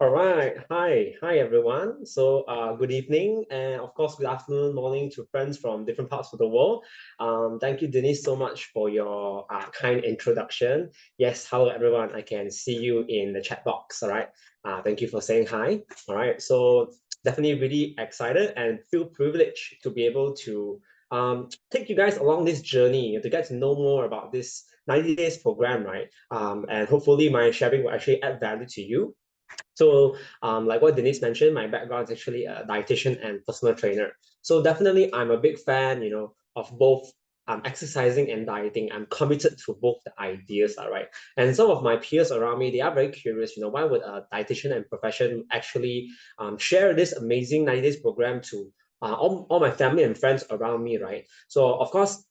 All right. Hi everyone. Good evening and of course good afternoon, morning to friends from different parts of the world. Thank you, Denise, so much for your kind introduction. Yes, hello everyone. I can see you in the chat box. All right. Thank you for saying hi. All right. So definitely really excited and feel privileged to be able to take you guys along this journey to get to know more about this 90 days program, right? And hopefully my sharing will actually add value to you. Like what Denise mentioned, my background is actually a dietitian and personal trainer. So definitely, I'm a big fan, of both exercising and dieting. I'm committed to both the ideas, all right. And some of my peers around me, they are very curious, why would a dietitian and profession actually share this amazing 90 days program to all my family and friends around me, right? So of course,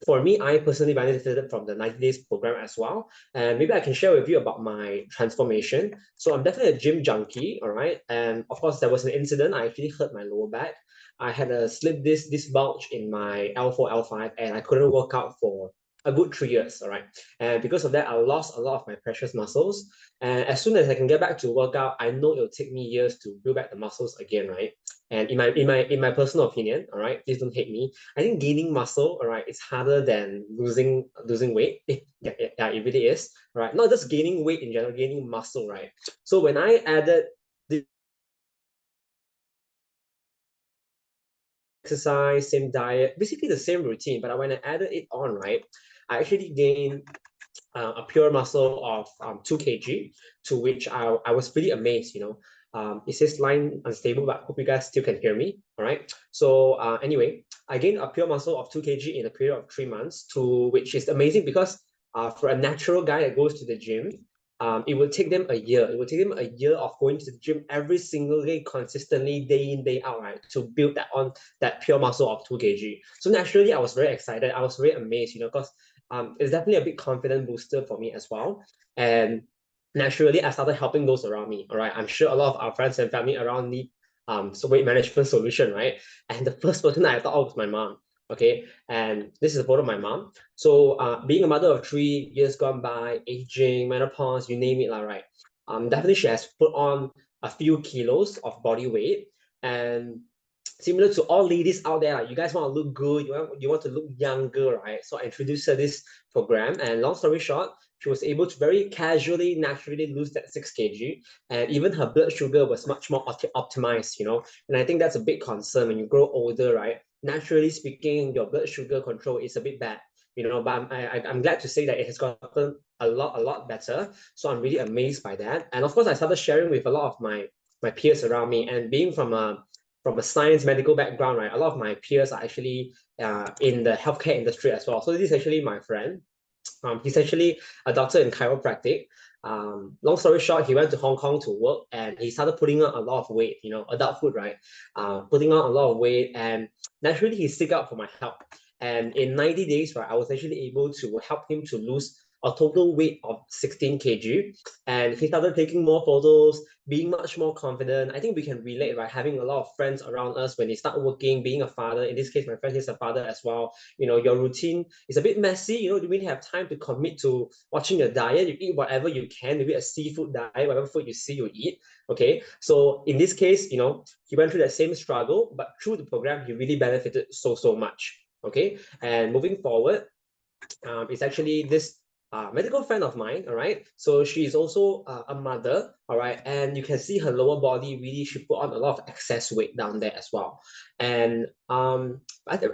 for me, I personally benefited from the 90 days program as well. And maybe I can share with you about my transformation. So I'm definitely a gym junkie, all right? And of course, there was an incident. I actually hurt my lower back. I had a slip disc bulge in my L4, L5, and I couldn't work out for a good 3 years, all right? And because of that, I lost a lot of my precious muscles. And as soon as I can get back to workout, I know it'll take me years to build back the muscles again, right? And in my personal opinion, all right, please don't hate me. I think gaining muscle, all right, it's harder than losing weight. Yeah, it really is, right? Not just gaining weight in general, gaining muscle, right? So when I added the exercise, same diet, basically the same routine, but when I added it on, right, I actually gained a pure muscle of 2 kg, to which I was pretty amazed, it says line unstable, but hope you guys still can hear me. All right. So anyway, I gained a pure muscle of 2 kg in a period of 3 months, to which is amazing because for a natural guy that goes to the gym, it would take them a year. It would take them a year of going to the gym every single day, consistently, day in, day out, right, to build that pure muscle of 2 kg. So naturally, I was very excited. I was very amazed, because it's definitely a big confidence booster for me as well. And naturally, I started helping those around me. All right, I'm sure a lot of our friends and family around need so weight management solution, right? And the first person I thought of was my mom. Okay, and this is a photo of my mom. So being a mother of 3 years gone by, aging, menopause, you name it, right? Definitely she has put on a few kilos of body weight, and similar to all ladies out there, like, you guys want to look good, you want to look younger, right? So I introduced her this program, and long story short, she was able to very casually, naturally lose that 6 kg, and even her blood sugar was much more optimized, And I think that's a big concern when you grow older, right? Naturally speaking, your blood sugar control is a bit bad, But I'm glad to say that it has gotten a lot better. So I'm really amazed by that. And of course, I started sharing with a lot of my peers around me, and being from a science medical background, right? A lot of my peers are actually in the healthcare industry as well. So this is actually my friend. He's actually a doctor in chiropractic. Long story short, he went to Hong Kong to work, and he started putting on a lot of weight, adulthood, right? Putting on a lot of weight, and naturally he seek out for my help. And in 90 days, right, I was actually able to help him to lose a total weight of 16 kg. And he started taking more photos, being much more confident. I think we can relate, right? Having a lot of friends around us when they start working, being a father. In this case, my friend is a father as well. Your routine is a bit messy. You don't really have time to commit to watching your diet. You eat whatever you can, maybe a seafood diet, whatever food you see, you eat. Okay. So in this case, he went through that same struggle, but through the program, he really benefited so much. Okay. And moving forward, it's actually this medical friend of mine, all right? So she's also a mother, all right? And you can see her lower body really, she put on a lot of excess weight down there as well. And I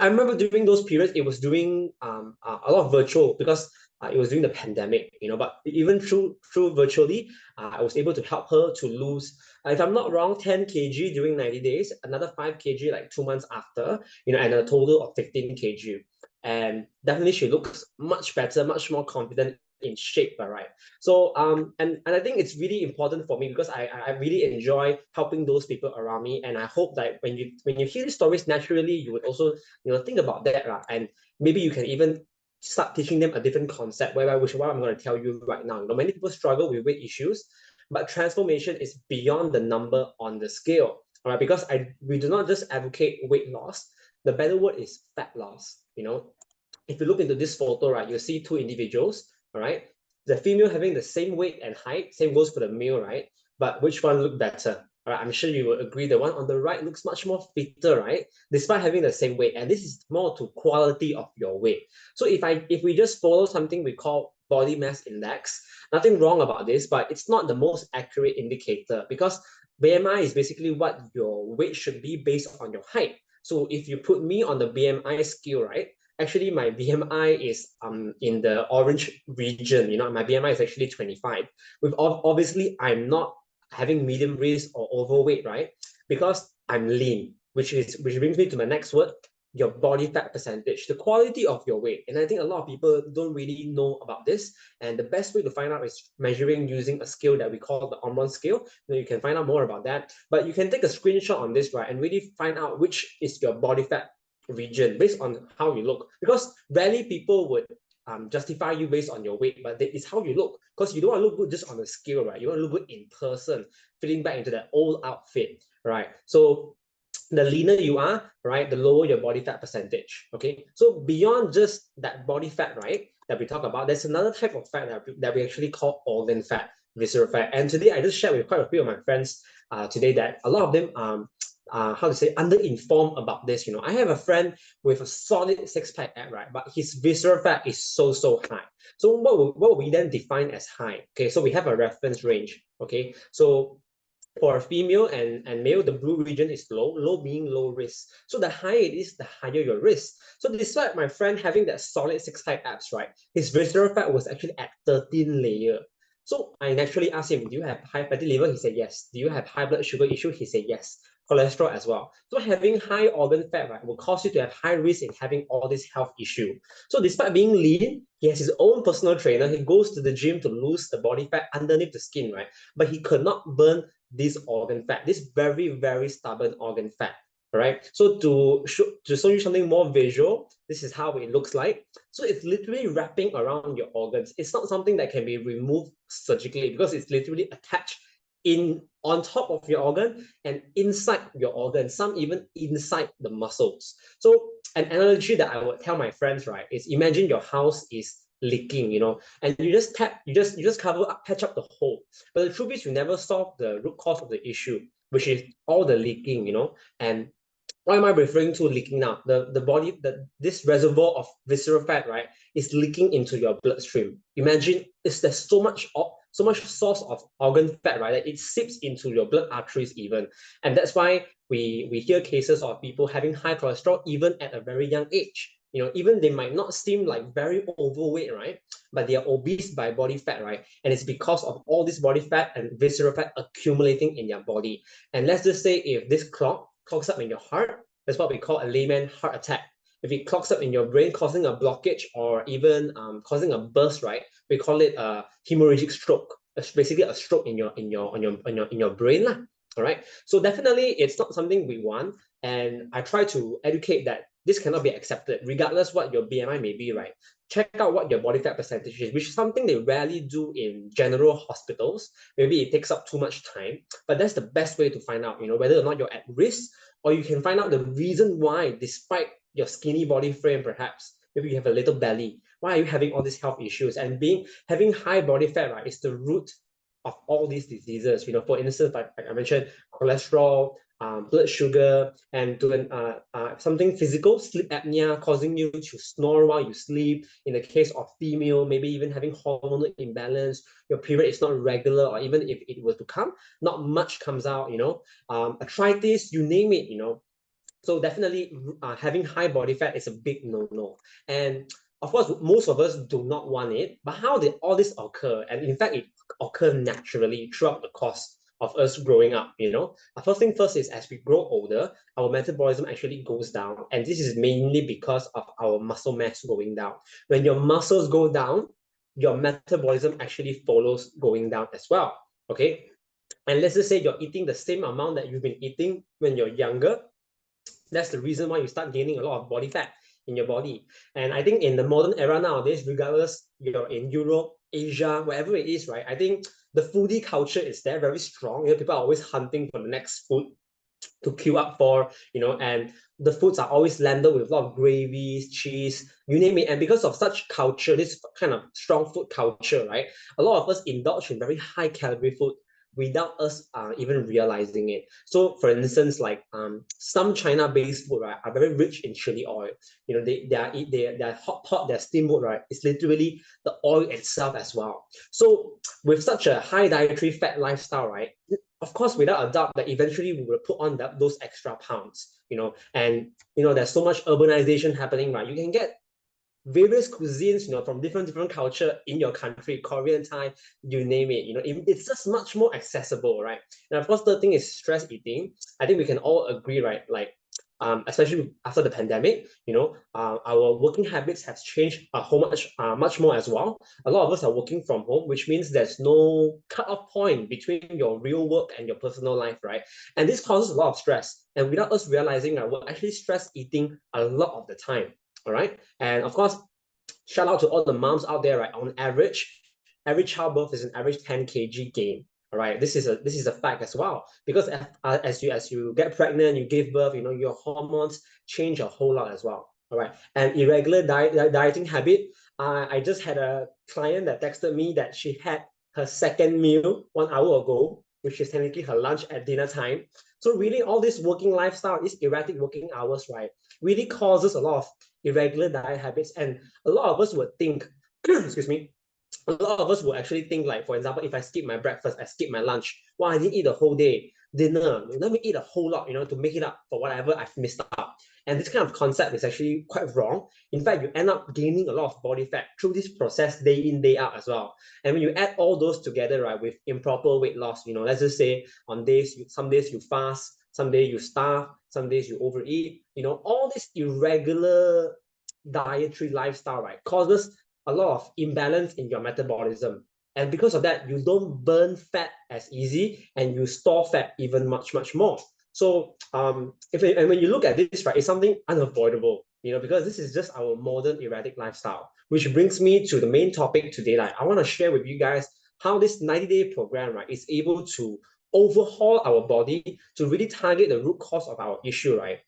remember during those periods, it was doing a lot of virtual because it was during the pandemic, but even through virtually, I was able to help her to lose, if I'm not wrong, 10 kg during 90 days, another 5 kg like 2 months after, and a total of 15 kg. And definitely she looks much better, much more confident, in shape, right? So and I think it's really important for me because I really enjoy helping those people around me, and I hope that when you hear these stories, naturally you would also think about that, right? And maybe you can even start teaching them a different concept, which is what I'm going to tell you right now. Many people struggle with weight issues, but transformation is beyond the number on the scale, all right? Because we do not just advocate weight loss. The better word is fat loss. If you look into this photo, right, you'll see two individuals, all right? The female having the same weight and height, same goes for the male, right? but which one look better? All right, I'm sure you will agree the one on the right looks much more fitter, right? Despite having the same weight. And this is more to quality of your weight. So if we just follow something we call body mass index, nothing wrong about this, but it's not the most accurate indicator because BMI is basically what your weight should be based on your height. So if you put me on the BMI scale, right? Actually, my BMI is in the orange region. You know, my BMI is actually 25. With obviously, I'm not having medium risk or overweight, right? Because I'm lean, which brings me to my next word, your body fat percentage, the quality of your weight. And I think a lot of people don't really know about this. And the best way to find out is measuring using a scale that we call the Omron scale. You can find out more about that. But you can take a screenshot on this, right, and really find out which is your body fat region based on how you look. Because rarely people would justify you based on your weight, but it's how you look. Because you don't want to look good just on the scale, right? You want to look good in person, fitting back into that old outfit, right? So the leaner you are, right, the lower your body fat percentage. Okay, so beyond just that body fat, right, that we talk about, there's another type of fat that we actually call organ fat, visceral fat. And today I just shared with quite a few of my friends today that a lot of them how to say underinformed about this. You know, I have a friend with a solid six-pack ab, right, but his visceral fat is so high. So what we then define as high? Okay, so we have a reference range. Okay, so for a female and male, the blue region is low being low risk. So the higher it is, the higher your risk. So despite my friend having that solid six-pack abs, right, his visceral fat was actually at 13 layer. So I naturally asked him, do you have high fatty liver? He said yes. Do you have high blood sugar issue? He said yes. Cholesterol as well. So having high organ fat, right, will cause you to have high risk in having all this health issue. So despite being lean, he has his own personal trainer. He goes to the gym to lose the body fat underneath the skin, right? But he could not burn this organ fat, this very stubborn organ fat. All right. So to show you something more visual, this is how it looks like. So it's literally wrapping around your organs. It's not something that can be removed surgically because it's literally attached on top of your organ and inside your organ, some even inside the muscles. So an analogy that I would tell my friends, right, is imagine your house is leaking, you know, and you just cover up, patch up the hole. But the truth is, you never solve the root cause of the issue, which is all the leaking, you know. And why am I referring to leaking now? This reservoir of visceral fat, right, is leaking into your bloodstream. Imagine there's so much source of organ fat, right, that it seeps into your blood arteries even. And that's why we hear cases of people having high cholesterol even at a very young age. You know, even they might not seem like very overweight, right? But they are obese by body fat, right? And it's because of all this body fat and visceral fat accumulating in their body. And let's just say if this clogs up in your heart, that's what we call a layman heart attack. If it clogs up in your brain, causing a blockage or even causing a burst, right? We call it a hemorrhagic stroke. It's basically a stroke in your brain, lah. All right. So definitely, it's not something we want, and I try to educate that this cannot be accepted, regardless what your BMI may be, right? Check out what your body fat percentage is, which is something they rarely do in general hospitals. Maybe it takes up too much time, but that's the best way to find out, you know, whether or not you're at risk, or you can find out the reason why, despite your skinny body frame, perhaps, maybe you have a little belly. Why are you having all these health issues? And having high body fat, right, is the root of all these diseases. You know, for instance, like I mentioned, cholesterol, blood sugar, and to something physical, sleep apnea, causing you to snore while you sleep. In the case of female, maybe even having hormonal imbalance, your period is not regular, or even if it were to come, not much comes out, you know, arthritis, you name it, you know. So definitely having high body fat is a big no-no. And of course, most of us do not want it, but how did all this occur? And in fact, it occurred naturally throughout the course of us growing up, you know. First thing first is as we grow older, our metabolism actually goes down. And this is mainly because of our muscle mass going down. When your muscles go down, your metabolism actually follows going down as well, okay? And let's just say you're eating the same amount that you've been eating when you're younger. That's the reason why you start gaining a lot of body fat in your body. And I think in the modern era nowadays, regardless you're in Europe, Asia, wherever it is, right? I think the foodie culture is there very strong. You know, people are always hunting for the next food to queue up for, you know, and the foods are always landed with a lot of gravies, cheese, you name it. And because of such culture, this kind of strong food culture, right? A lot of us indulge in very high calorie food, without us even realizing it. So for instance, like some China-based food, right, are very rich in chili oil. You know, their hot pot, their steamboat, right, is literally the oil itself as well. So with such a high dietary fat lifestyle, right, of course, without a doubt that eventually we will put on those extra pounds, you know, and you know, there's so much urbanization happening, right? You can get various cuisines, you know, from different culture in your country, Korean, Thai, you name it, you know, it's just much more accessible, right? And of course, the thing is stress eating. I think we can all agree, right? Like, especially after the pandemic, you know, our working habits have changed much more as well. A lot of us are working from home, which means there's no cut-off point between your real work and your personal life, right? And this causes a lot of stress. And without us realizing, we're actually stress eating a lot of the time. All right. And of course, shout out to all the moms out there, right? On average, every childbirth is an average 10 kg gain. All right. This is a fact as well. Because as you get pregnant, you give birth, you know, your hormones change a whole lot as well. All right. And irregular dieting habit. I just had a client that texted me that she had her second meal 1 hour ago, which is technically her lunch at dinner time. So really, all this working lifestyle, these erratic working hours, right, really causes a lot of irregular diet habits. And a lot of us would think, excuse me, a lot of us will actually think like, for example, if I skip my breakfast, I skip my lunch, well, I didn't eat the whole day. Dinner, let me eat a whole lot, you know, to make it up for whatever I've missed out. And this kind of concept is actually quite wrong. In fact, you end up gaining a lot of body fat through this process day in, day out as well. And when you add all those together, right, with improper weight loss, you know, let's just say on some days you fast, some days you starve, some days you overeat, you know, all this irregular dietary lifestyle, right, causes a lot of imbalance in your metabolism. And because of that, you don't burn fat as easy and you store fat even much more. So and when you look at this, right, it's something unavoidable, you know, because this is just our modern erratic lifestyle, which brings me to the main topic today. Like, I want to share with you guys how this 90-day program, right, is able to overhaul our body to really target the root cause of our issue, right,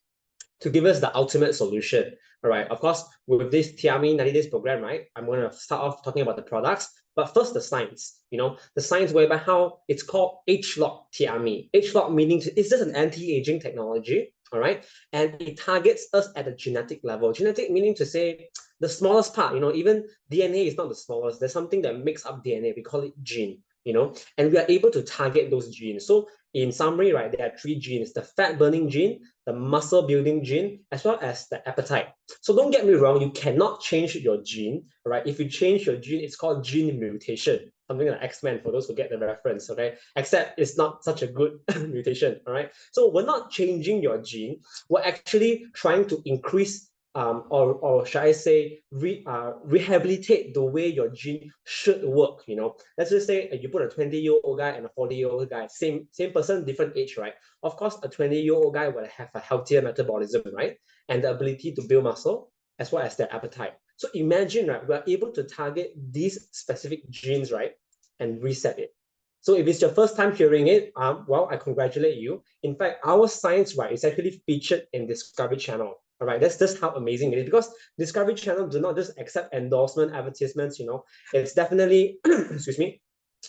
to give us the ultimate solution. All right. Of course, with this Tiami 90 days program, right, I'm going to start off talking about the products. But first, the science, you know, the science whereby how it's called H-Lock Tiami. H-Lock meaning it's just an anti-aging technology. All right. And it targets us at a genetic level. Genetic meaning to say the smallest part, you know, even DNA is not the smallest. There's something that makes up DNA. We call it gene, you know, and we are able to target those genes. So in summary, right, there are 3 genes: the fat burning gene, the muscle building gene, as well as the appetite. So don't get me wrong, you cannot change your gene, right? If you change your gene, it's called gene mutation, something like X-Men for those who get the reference, okay? Except it's not such a good mutation, all right? So we're not changing your gene, we're actually trying to increase or should I say, rehabilitate the way your gene should work. You know, let's just say you put a 20-year-old guy and a 40-year-old guy, same person, different age, right? Of course, a 20-year-old guy will have a healthier metabolism, right, and the ability to build muscle as well as their appetite. So imagine, right, we're able to target these specific genes, right, and reset it. So if it's your first time hearing it, well, I congratulate you. In fact, our science, right, is actually featured in Discovery Channel. All right, that's just how amazing it is, because Discovery Channel do not just accept endorsement advertisements, you know, it's definitely, excuse me,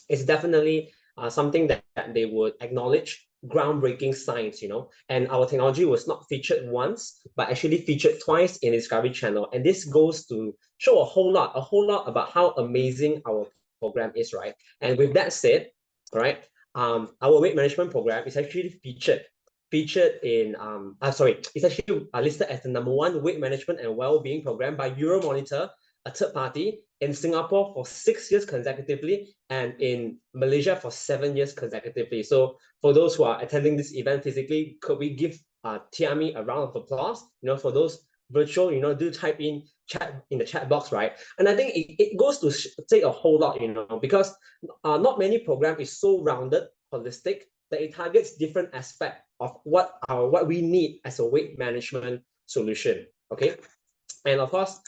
it's definitely something that they would acknowledge groundbreaking science, you know, and our technology was not featured once, but actually featured twice in Discovery Channel. And this goes to show a whole lot about how amazing our program is, right? And with that said, all right, our weight management program is actually featured in it's actually listed as the #1 weight management and well-being program by Euromonitor, a third party, in Singapore for 6 years consecutively, and in Malaysia for 7 years consecutively. So for those who are attending this event physically, could we give Tiami a round of applause? You know, for those virtual, you know, do type in chat in the chat box, right? And I think it goes to say a whole lot, you know, because not many program is so rounded, holistic, that it targets different aspects of what we need as a weight management solution. Okay, and of course,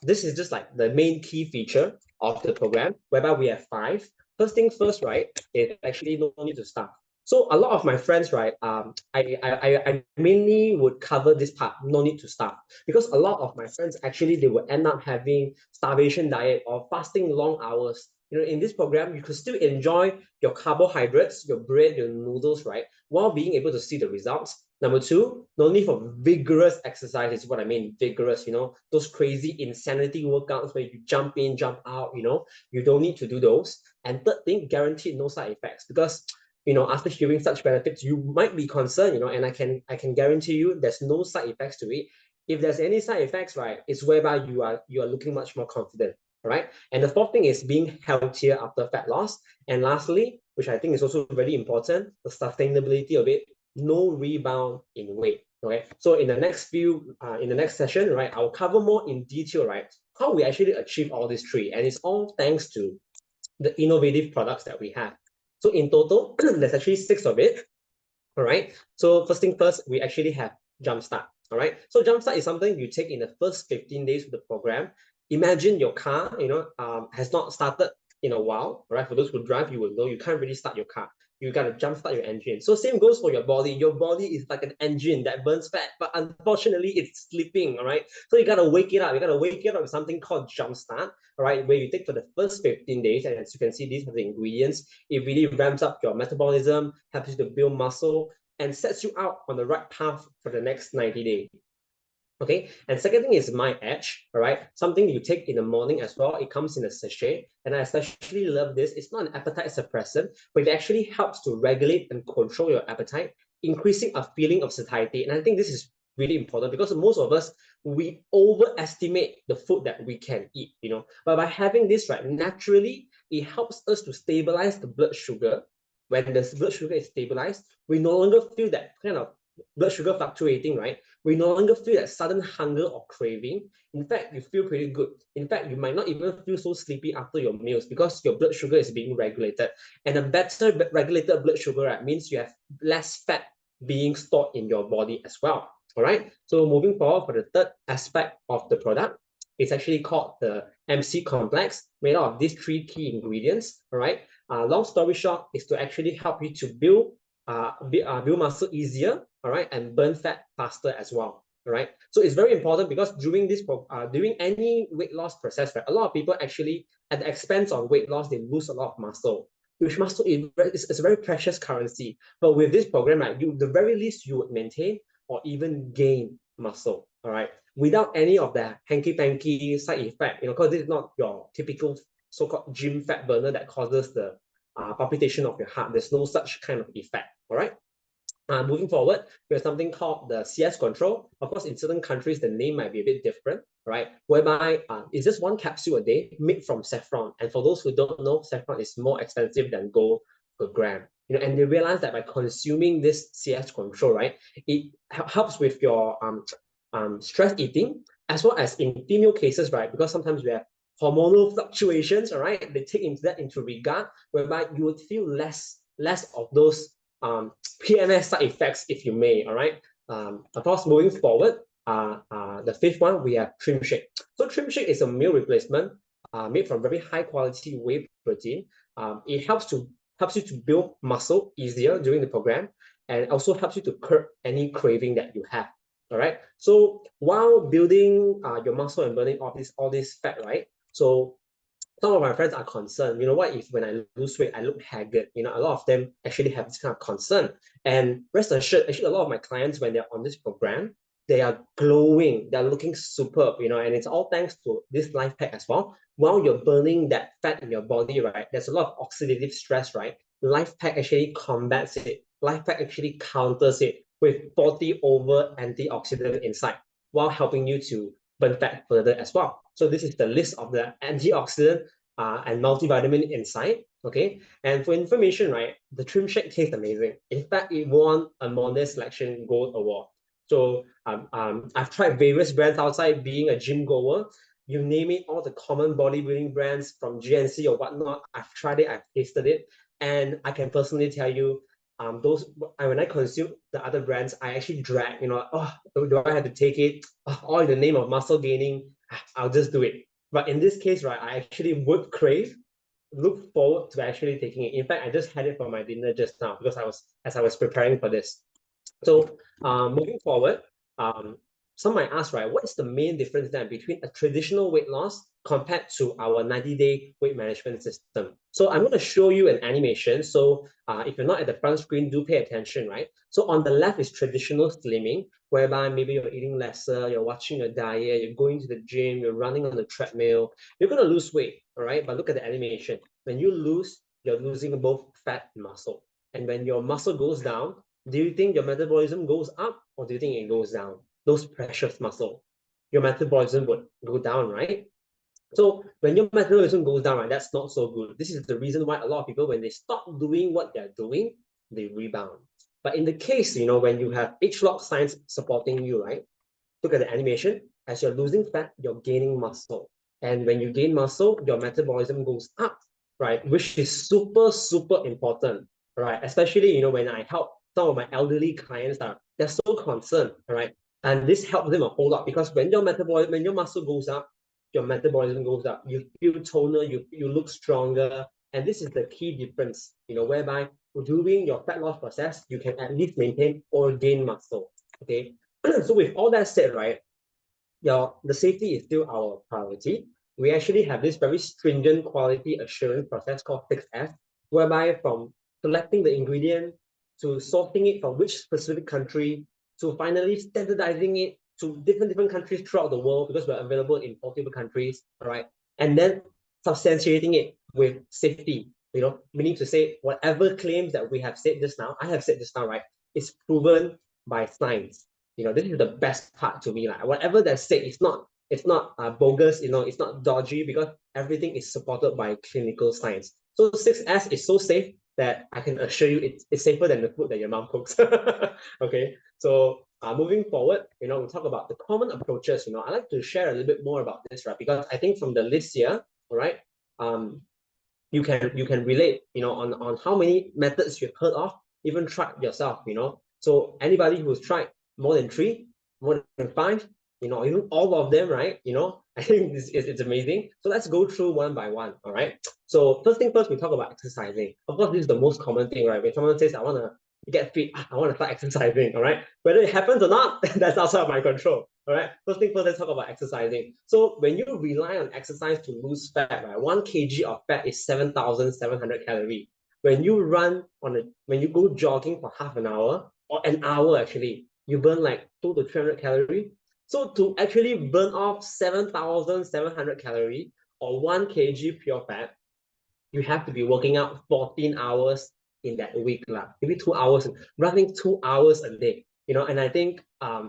this is just like the main key feature of the program, whereby we have 5. First thing first, right, is actually no need to start. So a lot of my friends, right, I mainly would cover this part, no need to starve, because a lot of my friends actually they will end up having starvation diet or fasting long hours, in this program, you could still enjoy your carbohydrates, your bread, your noodles, right, while being able to see the results. Number two, no need for vigorous exercise is what I mean, vigorous, those crazy insanity workouts where you jump in, jump out, you don't need to do those. And third thing, guaranteed no side effects, because after hearing such benefits, you might be concerned, and I can guarantee you there's no side effects to it. If there's any side effects, right, it's whereby you are looking much more confident. All right. And the fourth thing is being healthier after fat loss. And lastly, which I think is also very important, the sustainability of it, no rebound in weight. Okay. So in the next session, right, I'll cover more in detail, right, how we actually achieve all these three. And it's all thanks to the innovative products that we have. So in total, there's actually 6 of it. All right. So first thing first, we actually have Jumpstart. All right. So Jumpstart is something you take in the first 15 days of the program. Imagine your car, has not started in a while. All right. For those who drive, you will know you can't really start your car. You got to jumpstart your engine. So same goes for your body. Your body is like an engine that burns fat, but unfortunately it's sleeping. All right. So you got to wake it up. You got to wake it up with something called Jumpstart. All right. Where you take for the first 15 days. And as you can see, these are the ingredients. It really ramps up your metabolism, helps you to build muscle, and sets you out on the right path for the next 90 days. Okay, and second thing is My Edge, all right? Something you take in the morning as well. It comes in a sachet, and I especially love this. It's not an appetite suppressant, but it actually helps to regulate and control your appetite, increasing a feeling of satiety. And I think this is really important because most of us, we overestimate the food that we can eat, But by having this, right, naturally, it helps us to stabilize the blood sugar. When the blood sugar is stabilized, we no longer feel that kind of blood sugar fluctuating, right? We no longer feel that sudden hunger or craving. In fact, you feel pretty good. In fact, you might not even feel so sleepy after your meals because your blood sugar is being regulated. And a better regulated blood sugar, right, means you have less fat being stored in your body as well. All right. So moving forward for the third aspect of the product, it's actually called the MC complex, made out of these 3 key ingredients. All right. Long story short, is to actually help you to build muscle easier, all right, and burn fat faster as well. All right. So it's very important because during any weight loss process, right, a lot of people actually, at the expense of weight loss, they lose a lot of muscle, which muscle is a very precious currency. But with this program, right, the very least you would maintain or even gain muscle. All right, without any of the hanky-panky side effect, because this is not your typical so-called gym fat burner that causes the palpitation of your heart. There's no such kind of effect. All right. Moving forward, we have something called the CS control. Of course, in certain countries, the name might be a bit different, right? Whereby it's just 1 capsule a day made from saffron. And for those who don't know, saffron is more expensive than gold per gram. And they realize that by consuming this CS control, right, it helps with your stress eating, as well as in female cases, right? Because sometimes we have hormonal fluctuations, all right? They take that into regard, whereby you would feel less of those PMS side effects, if you may, all right? Of course, moving forward, the 5th one, we have Trim Shake. So Trim Shake is a meal replacement made from very high quality whey protein. It helps you to build muscle easier during the program, and also helps you to curb any craving that you have. All right. So while building your muscle and burning all this fat, right? So some of my friends are concerned, what if when I lose weight, I look haggard? A lot of them actually have this kind of concern. And rest assured, actually, a lot of my clients, when they're on this program, they are glowing, they're looking superb, and it's all thanks to this life pack as well. While you're burning that fat in your body, right, there's a lot of oxidative stress, right? Life pack actually combats it. Life pack actually counters it with 40 over antioxidant inside, while helping you to burn fat further as well. So this is the list of the antioxidant and multivitamin inside. Okay, and for information, right, the Trim Shake tastes amazing. In fact, it won a Monday Selection Gold Award. So I've tried various brands outside being a gym goer. You name it, all the common bodybuilding brands from GNC or whatnot, I've tried it, I've tasted it, and I can personally tell you, when I consume the other brands, I actually drag, oh, do I have to take it? Oh, all in the name of muscle gaining, I'll just do it. But in this case, right, I actually would look forward to actually taking it. In fact, I just had it for my dinner just now because as I was preparing for this. So moving forward, some might ask, right, what is the main difference then between a traditional weight loss compared to our 90-day weight management system? So I'm going to show you an animation. So if you're not at the front screen, do pay attention, right? So on the left is traditional slimming, whereby maybe you're eating lesser, you're watching a diet, you're going to the gym, you're running on the treadmill, you're going to lose weight, all right? But look at the animation. When you lose, you're losing both fat and muscle. And when your muscle goes down, do you think your metabolism goes up or do you think it goes down? Those precious muscle, your metabolism would go down, right? So when your metabolism goes down, right, that's not so good. This is the reason why a lot of people, when they stop doing what they're doing, they rebound. But in the case, when you have age-log signs supporting you, right? Look at the animation. As you're losing fat, you're gaining muscle. And when you gain muscle, your metabolism goes up, right? Which is super, super important, right? Especially, when I help some of my elderly clients, they're so concerned, right? And this helps them a whole lot because when your muscle goes up, your metabolism goes up. You feel toner, you look stronger. And this is the key difference, whereby during your fat loss process, you can at least maintain or gain muscle. Okay. So with all that said, right, the safety is still our priority. We actually have this very stringent quality assurance process called 6S, whereby from selecting the ingredient to sorting it from which specific country to finally standardizing it to different countries throughout the world because we're available in multiple countries, all right? And then substantiating it with safety, meaning to say whatever claims that we have said just now, I have said just now, right, is proven by science. This is the best part to me. Like whatever that's said, it's not bogus, it's not dodgy because everything is supported by clinical science. So 6S is so safe that I can assure you it's safer than the food that your mom cooks. Okay, so moving forward, we'll talk about the common approaches. I'd like to share a little bit more about this, right? Because I think from the list here, all right, you can relate, on how many methods you've heard of, even tried yourself, So anybody who's tried more than 3, more than 5, even all of them, right? I think it's amazing. So let's go through one by one, all right? So first thing first, we talk about exercising. Of course, this is the most common thing, right? When someone says, I want to get fit, I want to start exercising, all right? Whether it happens or not, that's outside of my control. All right. First thing first, let's talk about exercising. So when you rely on exercise to lose fat, right, 1 kg of fat is 7,700 calories. When you when you go jogging for half an hour or an hour, actually, you burn like 200 to 300 calories. So to actually burn off 7,700 calories or 1 kg pure fat, you have to be working out 14 hours in that week, maybe 2 hours, running 2 hours a day. And I think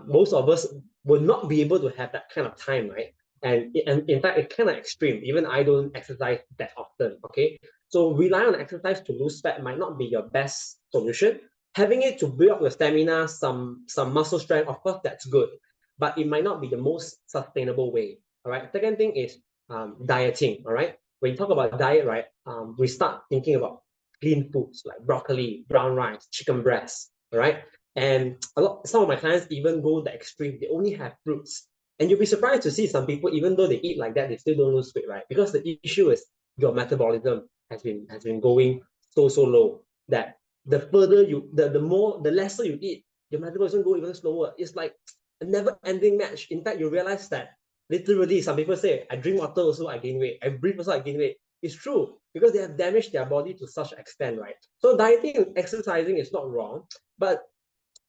most of us will not be able to have that kind of time, right? And in fact, it's kind of extreme. Even I don't exercise that often, okay? So rely on exercise to lose fat might not be your best solution. Having it to build up your stamina, some muscle strength, of course, that's good. But it might not be the most sustainable way, all right? Second thing is dieting, all right? When you talk about diet, right, we start thinking about clean foods like broccoli, brown rice, chicken breast, right? And some of my clients even go the extreme. They only have fruits. And you'll be surprised to see some people, even though they eat like that, they still don't lose weight, right? Because the issue is your metabolism has been going so low that the further the lesser you eat, your metabolism go even slower. It's like a never-ending match. In fact, you realize that literally some people say, I drink water also I gain weight, I breathe also I gain weight. It's true because they have damaged their body to such extent, right? So dieting and exercising is not wrong, but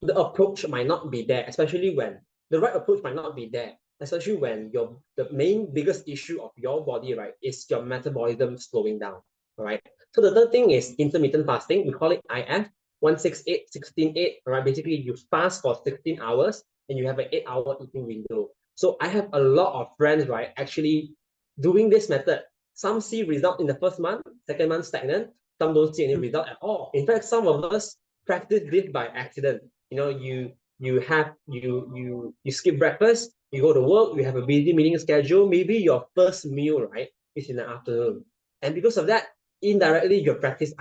the approach might not be there, especially when the right approach might not be there, especially when the main biggest issue of your body, right, is your metabolism slowing down. All right. So the third thing is intermittent fasting. We call it IF 168 16/8. All right. Basically, you fast for 16 hours and you have an 8-hour eating window. So I have a lot of friends, right, actually doing this method. Some see result in the first month, second month stagnant. Some don't see any result at all. In fact, some of us practice this by accident. You skip breakfast, you go to work, you have a busy meeting schedule. Maybe your first meal, right, is in the afternoon, and because of that, indirectly you're practicing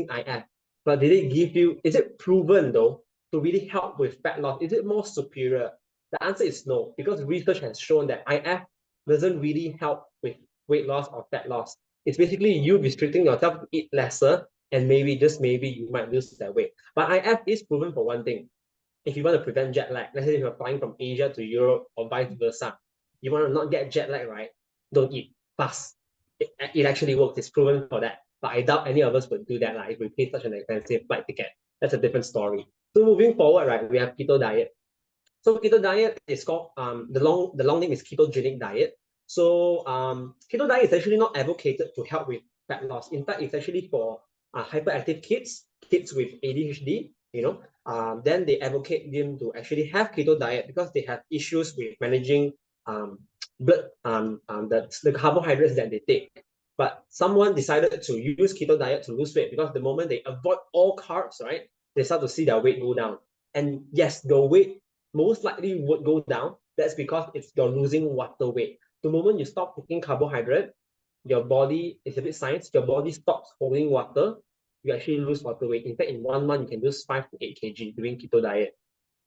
IF. But did it give you? Is it proven though to really help with fat loss? Is it more superior? The answer is no, because research has shown that IF doesn't really help with weight loss or fat loss. It's basically you restricting yourself to eat lesser, and maybe, just maybe, you might lose that weight. But IF is proven for one thing. if you want to prevent jet lag, let's say if you're flying from Asia to Europe or vice versa, you want to not get jet lag, right? Don't eat fast. It actually works. It's proven for that. But I doubt any of us would do that if we pay such an expensive flight ticket. That's a different story. So moving forward, right, we have keto diet. So keto diet is called the long name is ketogenic diet. So keto diet is actually not advocated to help with fat loss. In fact, it's actually for hyperactive kids, kids with ADHD. Then they advocate them to actually have keto diet because they have issues with managing blood the carbohydrates that they take. But someone decided to use keto diet to lose weight because the moment they avoid all carbs, right, they start to see their weight go down. And yes, your weight most likely would go down. That's because you're losing water weight. The moment you stop taking carbohydrate, your body is a bit science, your body stops holding water, you actually lose water weight. In fact, in 1 month, you can lose 5 to 8 kg doing keto diet.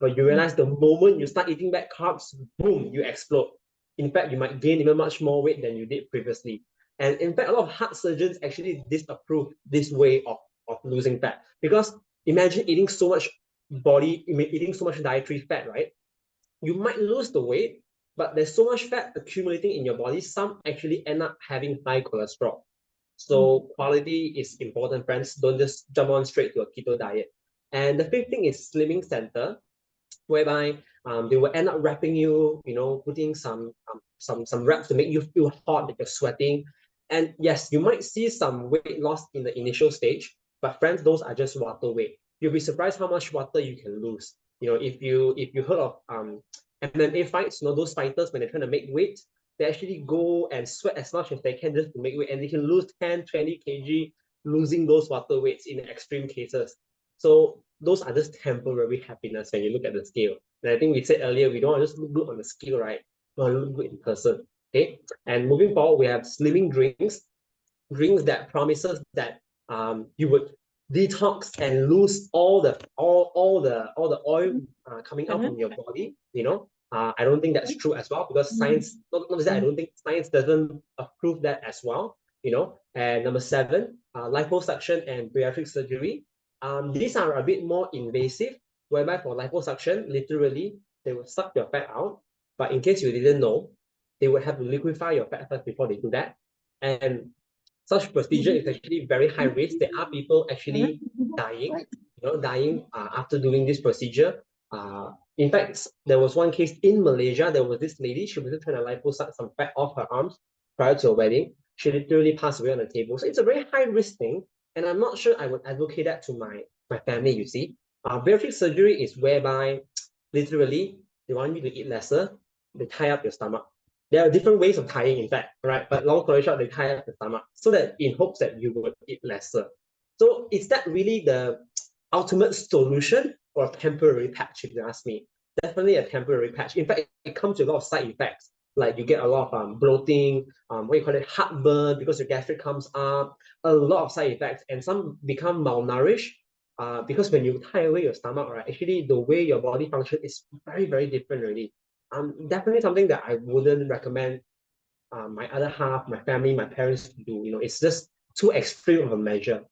But you realize the moment you start eating back carbs, boom, you explode. In fact, you might gain even much more weight than you did previously. And in fact, a lot of heart surgeons actually disapprove this way of losing fat. Because imagine eating so much dietary fat, right? You might lose the weight, but there's so much fat accumulating in your body, some actually end up having high cholesterol. So quality is important, friends. Don't just jump on straight to a keto diet. And the fifth thing is Slimming Center, whereby they will end up wrapping you, putting some wraps to make you feel hot, that you're sweating. And yes, you might see some weight loss in the initial stage, but friends, those are just water weight. You'll be surprised how much water you can lose. If you heard of MMA fights, those fighters when they're trying to make weight, they actually go and sweat as much as they can just to make weight, and they can lose 10, 20 kg, losing those water weights in extreme cases. So those are just temporary happiness when you look at the scale. And I think we said earlier, we don't want to just look good on the scale, right? We want to look good in person. Okay. And moving forward, we have slimming drinks that promises that you would detox and lose all the oil coming out from your body. I don't think that's true as well, because science, not that I don't think science doesn't approve that as well. And number 7, liposuction and bariatric surgery. These are a bit more invasive, whereby for liposuction, literally, they will suck your fat out. But in case you didn't know, they would have to liquefy your fat first before they do that. And such procedure is actually very high risk. There are people actually dying, after doing this procedure. In fact, there was one case in Malaysia. There was this lady, she was trying to liposuck some fat off her arms prior to a wedding. She literally passed away on the table. So it's a very high risk thing. And I'm not sure I would advocate that to my family, you see. Bariatric surgery is whereby literally they want you to eat lesser, they tie up your stomach. There are different ways of tying, in fact, right? But long story short, they tie up the stomach so that in hopes that you would eat lesser. So is that really the ultimate solution or a temporary patch, if you ask me? Definitely a temporary patch. In fact, it comes with a lot of side effects. Like you get a lot of bloating, heartburn because your gastric comes up, a lot of side effects, and some become malnourished because when you tie away your stomach, right, actually the way your body functions is very, very different already. Definitely something that I wouldn't recommend my other half, my family, my parents to do. It's just too extreme of a measure.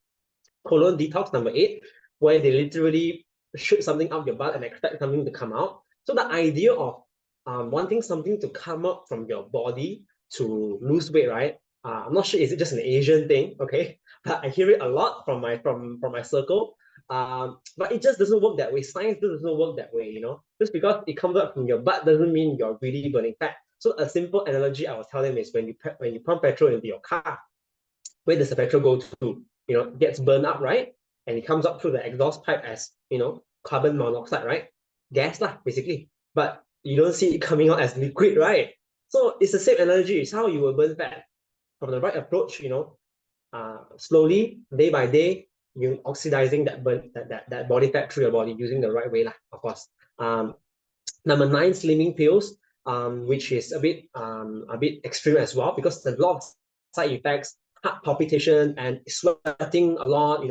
Colon detox, number 8, where they literally shoot something out your butt and expect something to come out. So the idea of wanting something to come up from your body to lose weight, right? I'm not sure, is it just an Asian thing? Okay, but I hear it a lot from my circle. But it just doesn't work that way. Science doesn't work that way. Just because it comes up from your butt doesn't mean you're really burning fat. So a simple analogy I will tell them is when you pump petrol into your car, where does the petrol go to? It gets burned up, right? And it comes up through the exhaust pipe as carbon monoxide, right? Gas lah, basically. But you don't see it coming out as liquid, right? So it's the same analogy. It's how you will burn fat. From the right approach, slowly, day by day, you're oxidizing that body fat through your body using the right way, of course. Number 9, slimming pills, which is a bit extreme as well, because there's a lot of side effects, heart palpitation and sweating a lot,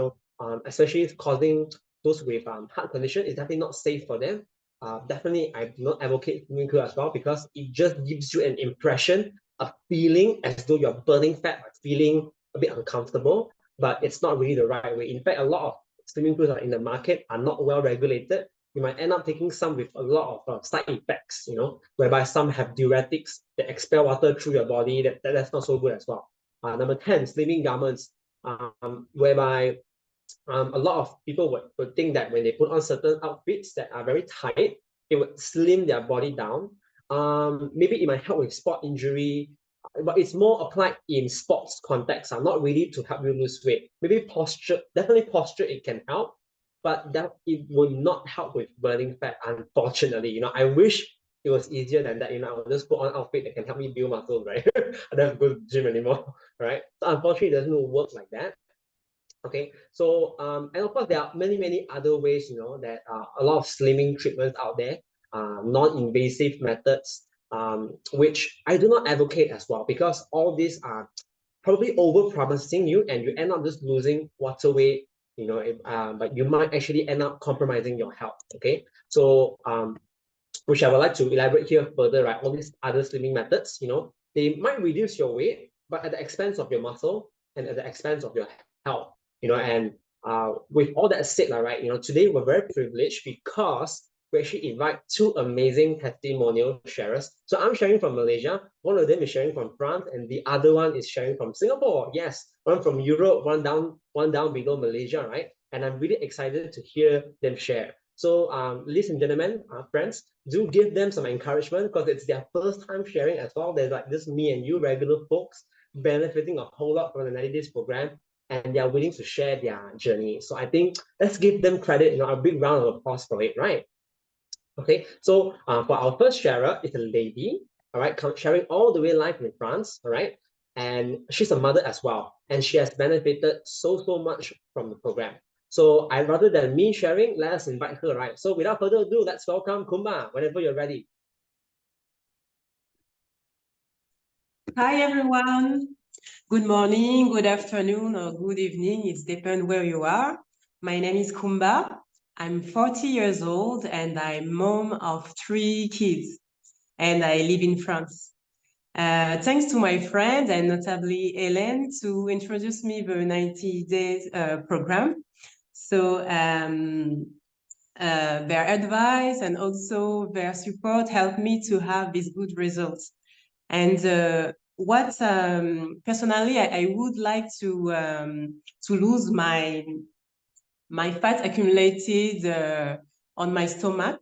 especially causing those with heart condition. Is definitely not safe for them. Definitely, I do not advocate slimming pill as well, because it just gives you an impression, a feeling as though you're burning fat, but feeling a bit uncomfortable, but it's not really the right way. In fact, a lot of slimming pills are in the market are not well regulated. you might end up taking some with a lot of side effects, whereby some have diuretics that expel water through your body. That's not so good as well. Number 10, slimming garments, whereby a lot of people would think that when they put on certain outfits that are very tight, it would slim their body down. Maybe it might help with sport injury, but it's more applied in sports context, not really to help you lose weight. Maybe posture, definitely posture, it can help, but that it will not help with burning fat, unfortunately. I wish it was easier than that. I will just put on outfit that can help me build muscle, right? I don't have to go to the gym anymore, right? So unfortunately, it doesn't work like that. Okay, so and of course there are many other ways, that a lot of slimming treatments out there, non-invasive methods, which I do not advocate as well, because all these are probably over promising you and you end up just losing water weight, but you might actually end up compromising your health. Okay, so which I would like to elaborate here further, right? All these other slimming methods, they might reduce your weight, but at the expense of your muscle and at the expense of your health, and with all that said, right, today we're very privileged because we actually invite two amazing testimonial sharers. So I'm sharing from Malaysia, one of them is sharing from France, and the other one is sharing from Singapore. Yes, one from Europe, one down below Malaysia, right? And I'm really excited to hear them share. So, ladies and gentlemen, friends, do give them some encouragement because it's their first time sharing as well. There's like this me and you regular folks benefiting a whole lot from the 90 days program, and they are willing to share their journey. So I think let's give them credit, a big round of applause for it, right? Okay, so for our first sharer, it's a lady, all right, sharing all the way live in France, all right, and she's a mother as well, and she has benefited so much from the program. So rather than me sharing, let us invite her, right? So without further ado, let's welcome Kumba whenever you're ready. Hi everyone. Good morning, good afternoon, or good evening. It depends where you are. My name is Kumba. I'm 40 years old and I'm mom of 3 kids, and I live in France. Thanks to my friend and notably Hélène to introduce me the 90 days program. So their advice and also their support helped me to have these good results. And what personally I would like to lose my fat accumulated on my stomach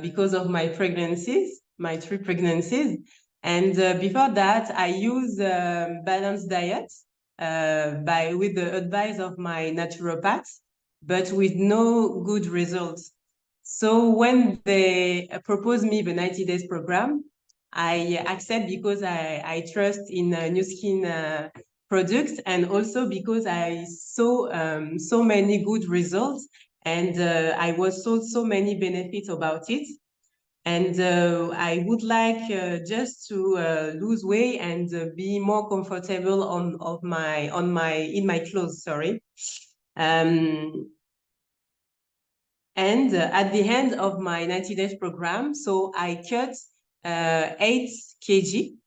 because of my pregnancies, my 3 pregnancies. And before that, I use balanced diet with the advice of my naturopath, but with no good results. So when they proposed me the 90 days program, I accept because I trust in Nu Skin products, and also because I saw so many good results, and I was told so many benefits about it. And I would like just to lose weight and be more comfortable in my clothes. Sorry. And at the end of my 90 days program, so I cut 8 kg.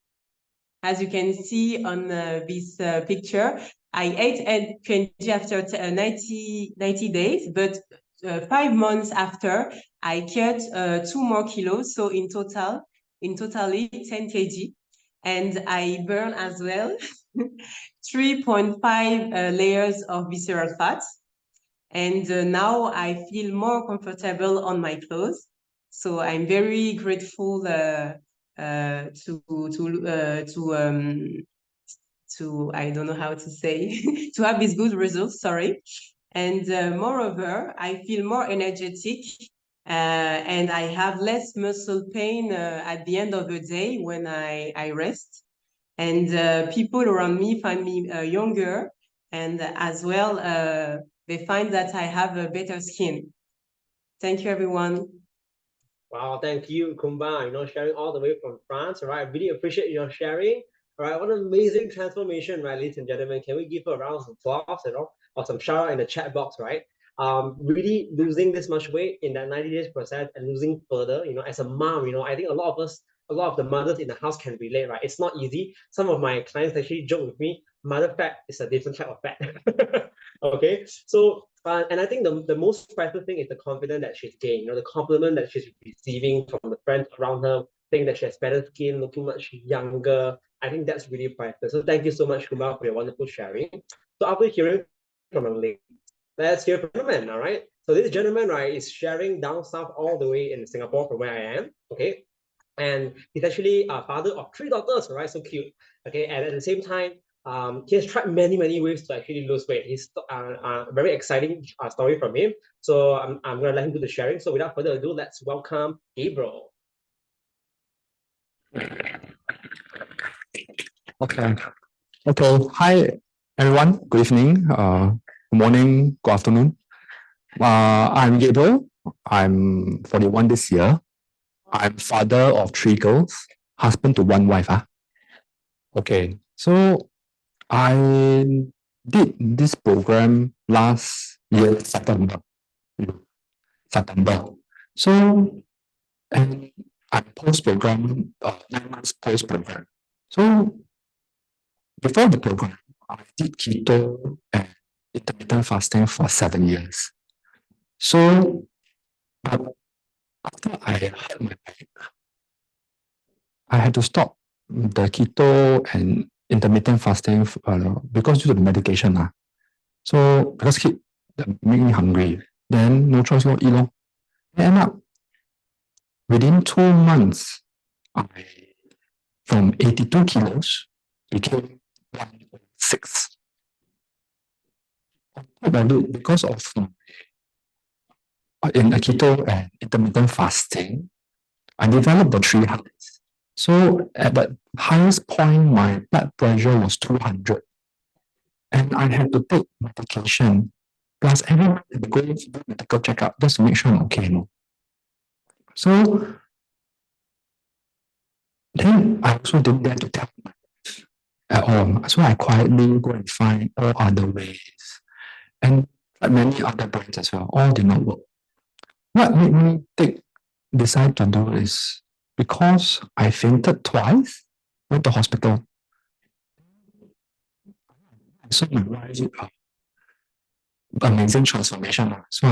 As you can see on this picture, I ate 8 kg after 90 days, but 5 months after, I cut 2 more kilos. So in totally 10 kg. And I burn as well 3.5 layers of visceral fat. And now I feel more comfortable on my clothes. So I'm very grateful to I don't know how to say to have these good results. Sorry. And moreover, I feel more energetic and I have less muscle pain at the end of the day when I rest. And people around me find me younger, and as well, they find that I have a better skin. Thank you, everyone. Wow, thank you, Kumba, sharing all the way from France, all right? I really appreciate your sharing. All right, what an amazing transformation, right, ladies and gentlemen? Can we give her a round of applause, or some shout out in the chat box, right? Really losing this much weight in that 90 days process and losing further, as a mom, I think a lot of the mothers in the house can relate, right? It's not easy. Some of my clients actually joke with me, mother fat is a different type of fat. Okay, so And I think the most priceless thing is the confidence that she's gained, you know, the compliment that she's receiving from the friends around her, saying that she has better skin, looking much younger. I think that's really priceless. So thank you so much, Kumar, for your wonderful sharing. So after hearing from a lady, let's hear from a gentleman, all right? So this gentleman, right, is sharing down south all the way in Singapore from where I am, okay? And he's actually a father of 3 daughters, right? So cute, okay? And at the same time, he has tried many ways to actually lose weight. He's very exciting story from him. So I'm gonna let him do the sharing. So without further ado, let's welcome Gabriel. Okay. Okay. Hi, everyone. Good evening. Good morning. Good afternoon. I'm Gabriel. I'm 41 this year. I'm father of 3 girls, husband to 1 wife. Okay. So I did this program last year, September. So, and I'm post-program, 9 months post-program. So before the program, I did keto and intermittent fasting for 7 years. So after I hurt my back, I had to stop the keto and intermittent fasting because due to the medication. So because keep make me hungry, then no choice, not eat long. End up within 2 months, I from 82 kilos became 106. Because of in keto and intermittent fasting, I developed the 3 habits. So at the highest point, my blood pressure was 200. And I had to take medication. Plus every month I go do medical checkup just to make sure I'm okay. No? So then I also didn't dare to tell my wife at all. So I quietly go and find all other ways. And like many other brands as well, all did not work. What made me decide to do is because I fainted twice, went to hospital. I saw my wife amazing transformation. So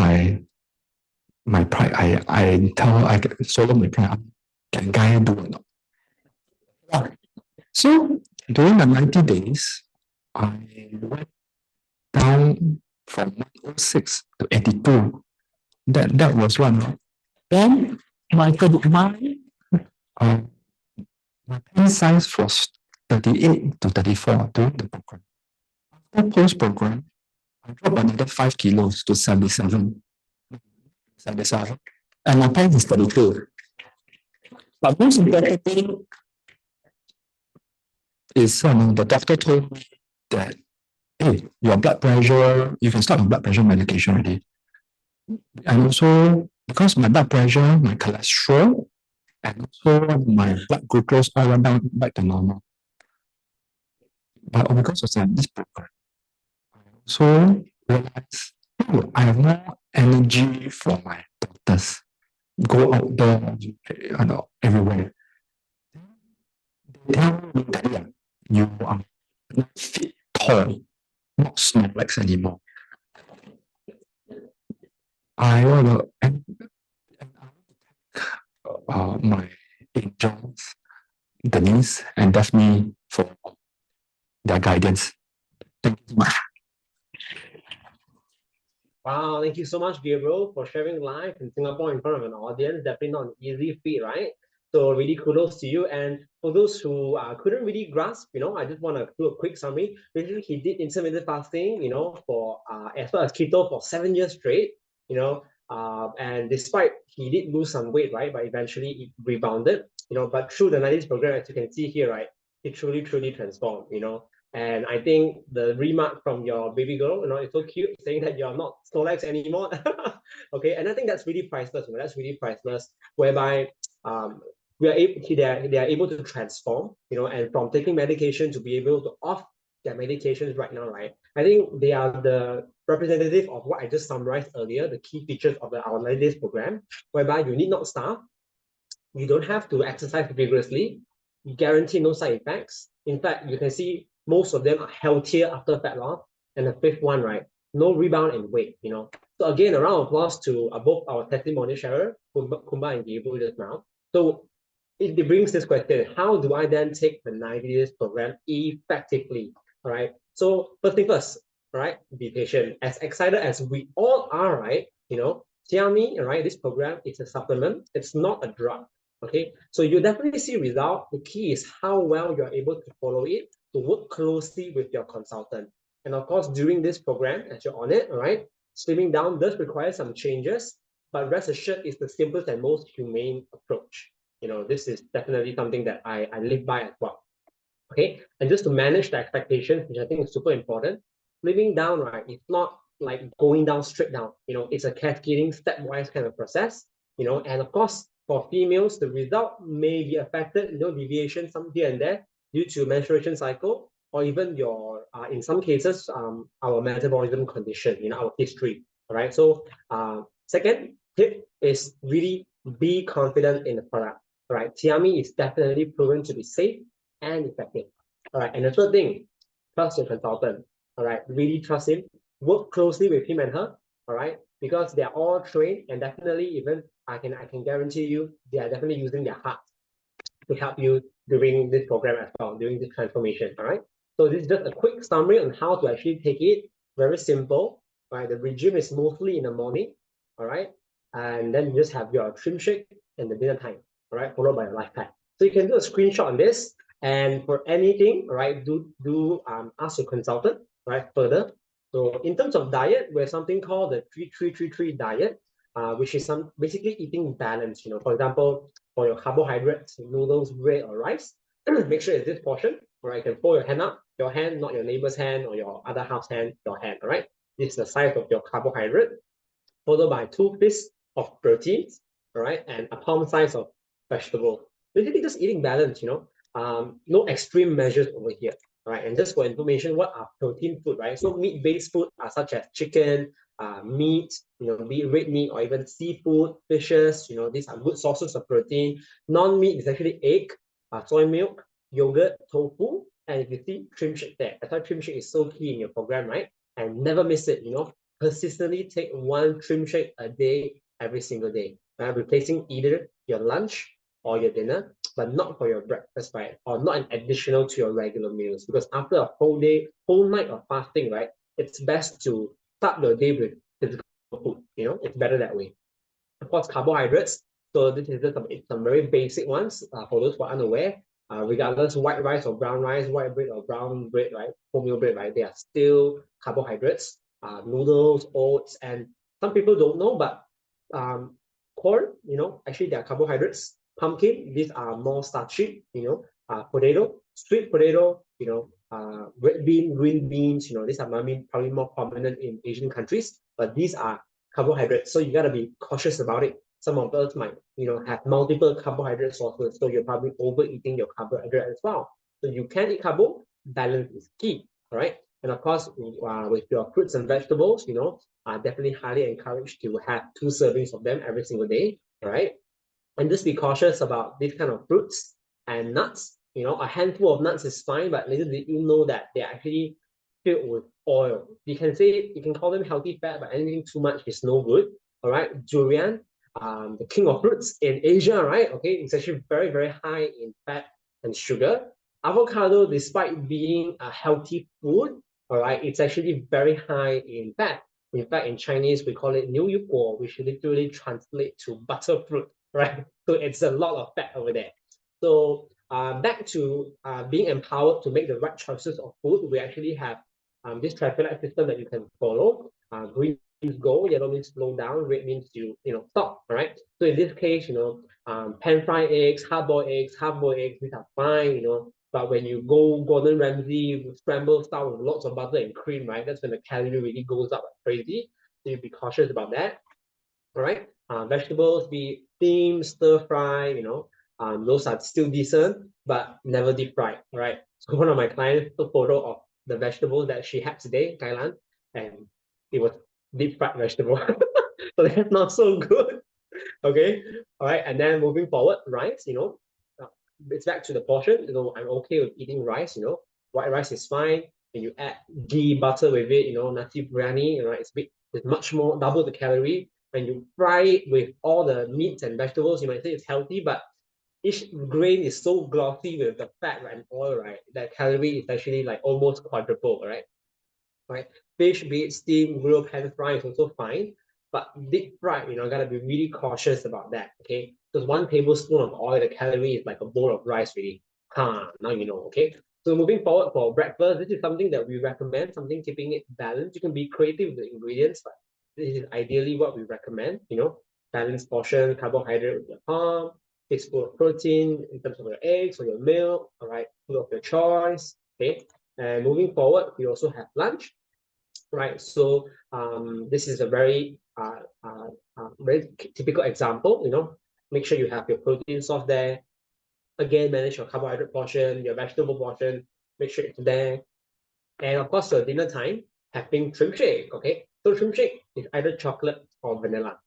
my pride, I tell her, I swallow my pride. Can guy do or not? So during the 90 days, I went down from 106 to 82. That was one. Then my pen size was 38 to 34 during the program. After post-program, I dropped another 5 kilos to 77. And my pen is 32. But most importantly is the doctor told me that, hey, your blood pressure, you can start on blood pressure medication already. And also, because my blood pressure, my cholesterol, and also my blood glucose all went down back to normal. But because of this program, I also realized, oh, I have more energy for my daughters. Go out there, everywhere. They tell me that you are not fit, tall, not Snorlax anymore. I want to and my angels, Denise and Daphne for their guidance. Thank you so much. Wow, thank you so much, Gabriel, for sharing live in Singapore in front of an audience. Definitely not an easy feat, right? So really kudos to you. And for those who couldn't really grasp, I just want to do a quick summary. Basically, he did intermittent fasting, for as well as keto for 7 years straight, and despite he did lose some weight, right? But eventually it rebounded, but through the 90s program, as you can see here, right, it truly transformed, And I think the remark from your baby girl, it's so cute, saying that you're not Snorlax anymore. Okay, and I think that's really priceless. That's really priceless, whereby they are able to transform, and from taking medication to be able to off their medications right now, right? I think they are the representative of what I just summarized earlier, the key features of our 90 days program, whereby you need not starve, you don't have to exercise vigorously, you guarantee no side effects. In fact, you can see most of them are healthier after fat loss. And the fifth one, right, no rebound in weight, you know. So again, a round of applause to both our testimonial sharer, Kumba and Gabriel just now. So it brings this question, how do I then take the 90 days program effectively? All right. So first thing first, all right, be patient. As excited as we all are, right? You know, Xiaomi, all right, this program is a supplement. It's not a drug. Okay. So you definitely see result. The key is how well you're able to follow it, to work closely with your consultant. And of course, during this program, as you're on it, all right, slimming down does require some changes, but rest assured it's the simplest and most humane approach. You know, this is definitely something that I live by as well. Okay, and just to manage the expectations, which I think is super important, living down, right, it's not like going down straight down. You know, it's a cascading stepwise kind of process. You know, and of course, for females, the result may be affected, you know, deviation some here and there due to menstruation cycle, or even your, in some cases, our metabolism condition, you know, our history. All right. So, second tip is really be confident in the product. All right. Xiaomi is definitely proven to be safe and effective. All right. And the third thing, trust your consultant. All right. Really trust him. Work closely with him and her. All right. Because they are all trained, and definitely even I can guarantee you they are definitely using their heart to help you during this program as well, during this transformation. All right. So this is just a quick summary on how to actually take it. Very simple. Right. The regime is mostly in the morning. All right. And then you just have your trim shake in the dinner time. All right. Followed by a life pack. So you can do a screenshot on this. And for anything, right, do ask your consultant, right, further. So in terms of diet, we have something called the 3-3-3-3 diet, which is some basically eating balance. You know, for example, for your carbohydrates, noodles, bread, or rice, make sure it's this portion. All right, you can fold your hand up, your hand, not your neighbor's hand or your other half's hand, your hand. All right, this is the size of your carbohydrate, followed by 2 fists of proteins, all right, and a palm size of vegetable. Basically, just eating balance, you know. No extreme measures over here. All right, and just for information, what are protein food, right? So meat-based food are such as chicken, meat, you know, be it red meat or even seafood, fishes, you know, these are good sources of protein. Non-meat is actually egg, soy milk, yogurt, tofu, and if you see trim shake there, that's why trim shake is so key in your program, right? And never miss it, you know, consistently take 1 trim shake a day, every single day, right? Replacing either your lunch or your dinner, but not for your breakfast, right? Or not an additional to your regular meals. Because after a whole day, whole night of fasting, right? It's best to start your day with physical food. You know, it's better that way. Of course, carbohydrates. So this is just some very basic ones for those who are unaware. Regardless white rice or brown rice, white bread or brown bread, right? Wholemeal bread, right? They are still carbohydrates. Noodles, oats, and some people don't know, but corn, you know, actually they are carbohydrates. Pumpkin, these are more starchy, you know. Potato, sweet potato, you know, red bean, green beans, you know, these are probably more prominent in Asian countries, but these are carbohydrates. So you gotta be cautious about it. Some of us might, you know, have multiple carbohydrate sources, so you're probably overeating your carbohydrate as well. So you can eat carbo, balance is key, all right? And of course, with your fruits and vegetables, you know, are definitely highly encouraged to have 2 servings of them every single day, all right? And just be cautious about these kind of fruits and nuts. You know, a handful of nuts is fine, but little did you know that they're actually filled with oil. You can call them healthy fat, but anything too much is no good. All right, durian, the king of fruits in Asia, right? Okay, it's actually very, very high in fat and sugar. Avocado, despite being a healthy food, all right, it's actually very high in fat. In fact, in Chinese, we call it 牛油果, which literally translate to butter fruit, right? So it's a lot of fat over there. So back to being empowered to make the right choices of food, we actually have this triplet system that you can follow. Green means go, yellow means slow down, red means you know, stop, right? So in this case, you know, pan-fried eggs, hard-boiled eggs, half-boiled eggs, these are fine, you know. But when you go Gordon Ramsay scrambled style with lots of butter and cream, right? That's when the calorie really goes up like crazy. So you be cautious about that. All right. Vegetables, be steamed, stir fry, you know, those are still decent, but never deep fried. All right. So one of my clients took a photo of the vegetables that she had today in Thailand, and it was deep fried vegetable. So that's not so good. Okay. All right. And then moving forward, rice, you know, it's back to the portion. You know, I'm okay with eating rice, you know. White rice is fine. when you add ghee, butter with it, nasi biryani, it's much more, double the calorie. When you fry it with all the meats and vegetables, you might say it's healthy, but each grain is so glossy with the fat and oil, right? That calorie is actually like almost quadruple, right? Fish, be it steamed, grilled, pan fried is also fine, but deep fried, gotta be really cautious about that, okay? Because 1 tablespoon of oil, the calorie is like a bowl of rice, really. Now you know, okay? So moving forward for breakfast, this is something that we recommend, something keeping it balanced. You can be creative with the ingredients, but this is ideally what we recommend, balanced portion, carbohydrate with your palm, teaspoon of protein in terms of your eggs or your milk, all right, food of your choice, okay? And moving forward, we also have lunch, right? So this is a very very typical example, make sure you have your protein source there. Again, manage your carbohydrate portion, your vegetable portion, make sure it's there. And of course, your dinner time, having shrimp shake, okay? So shrimp shake is either chocolate or vanilla.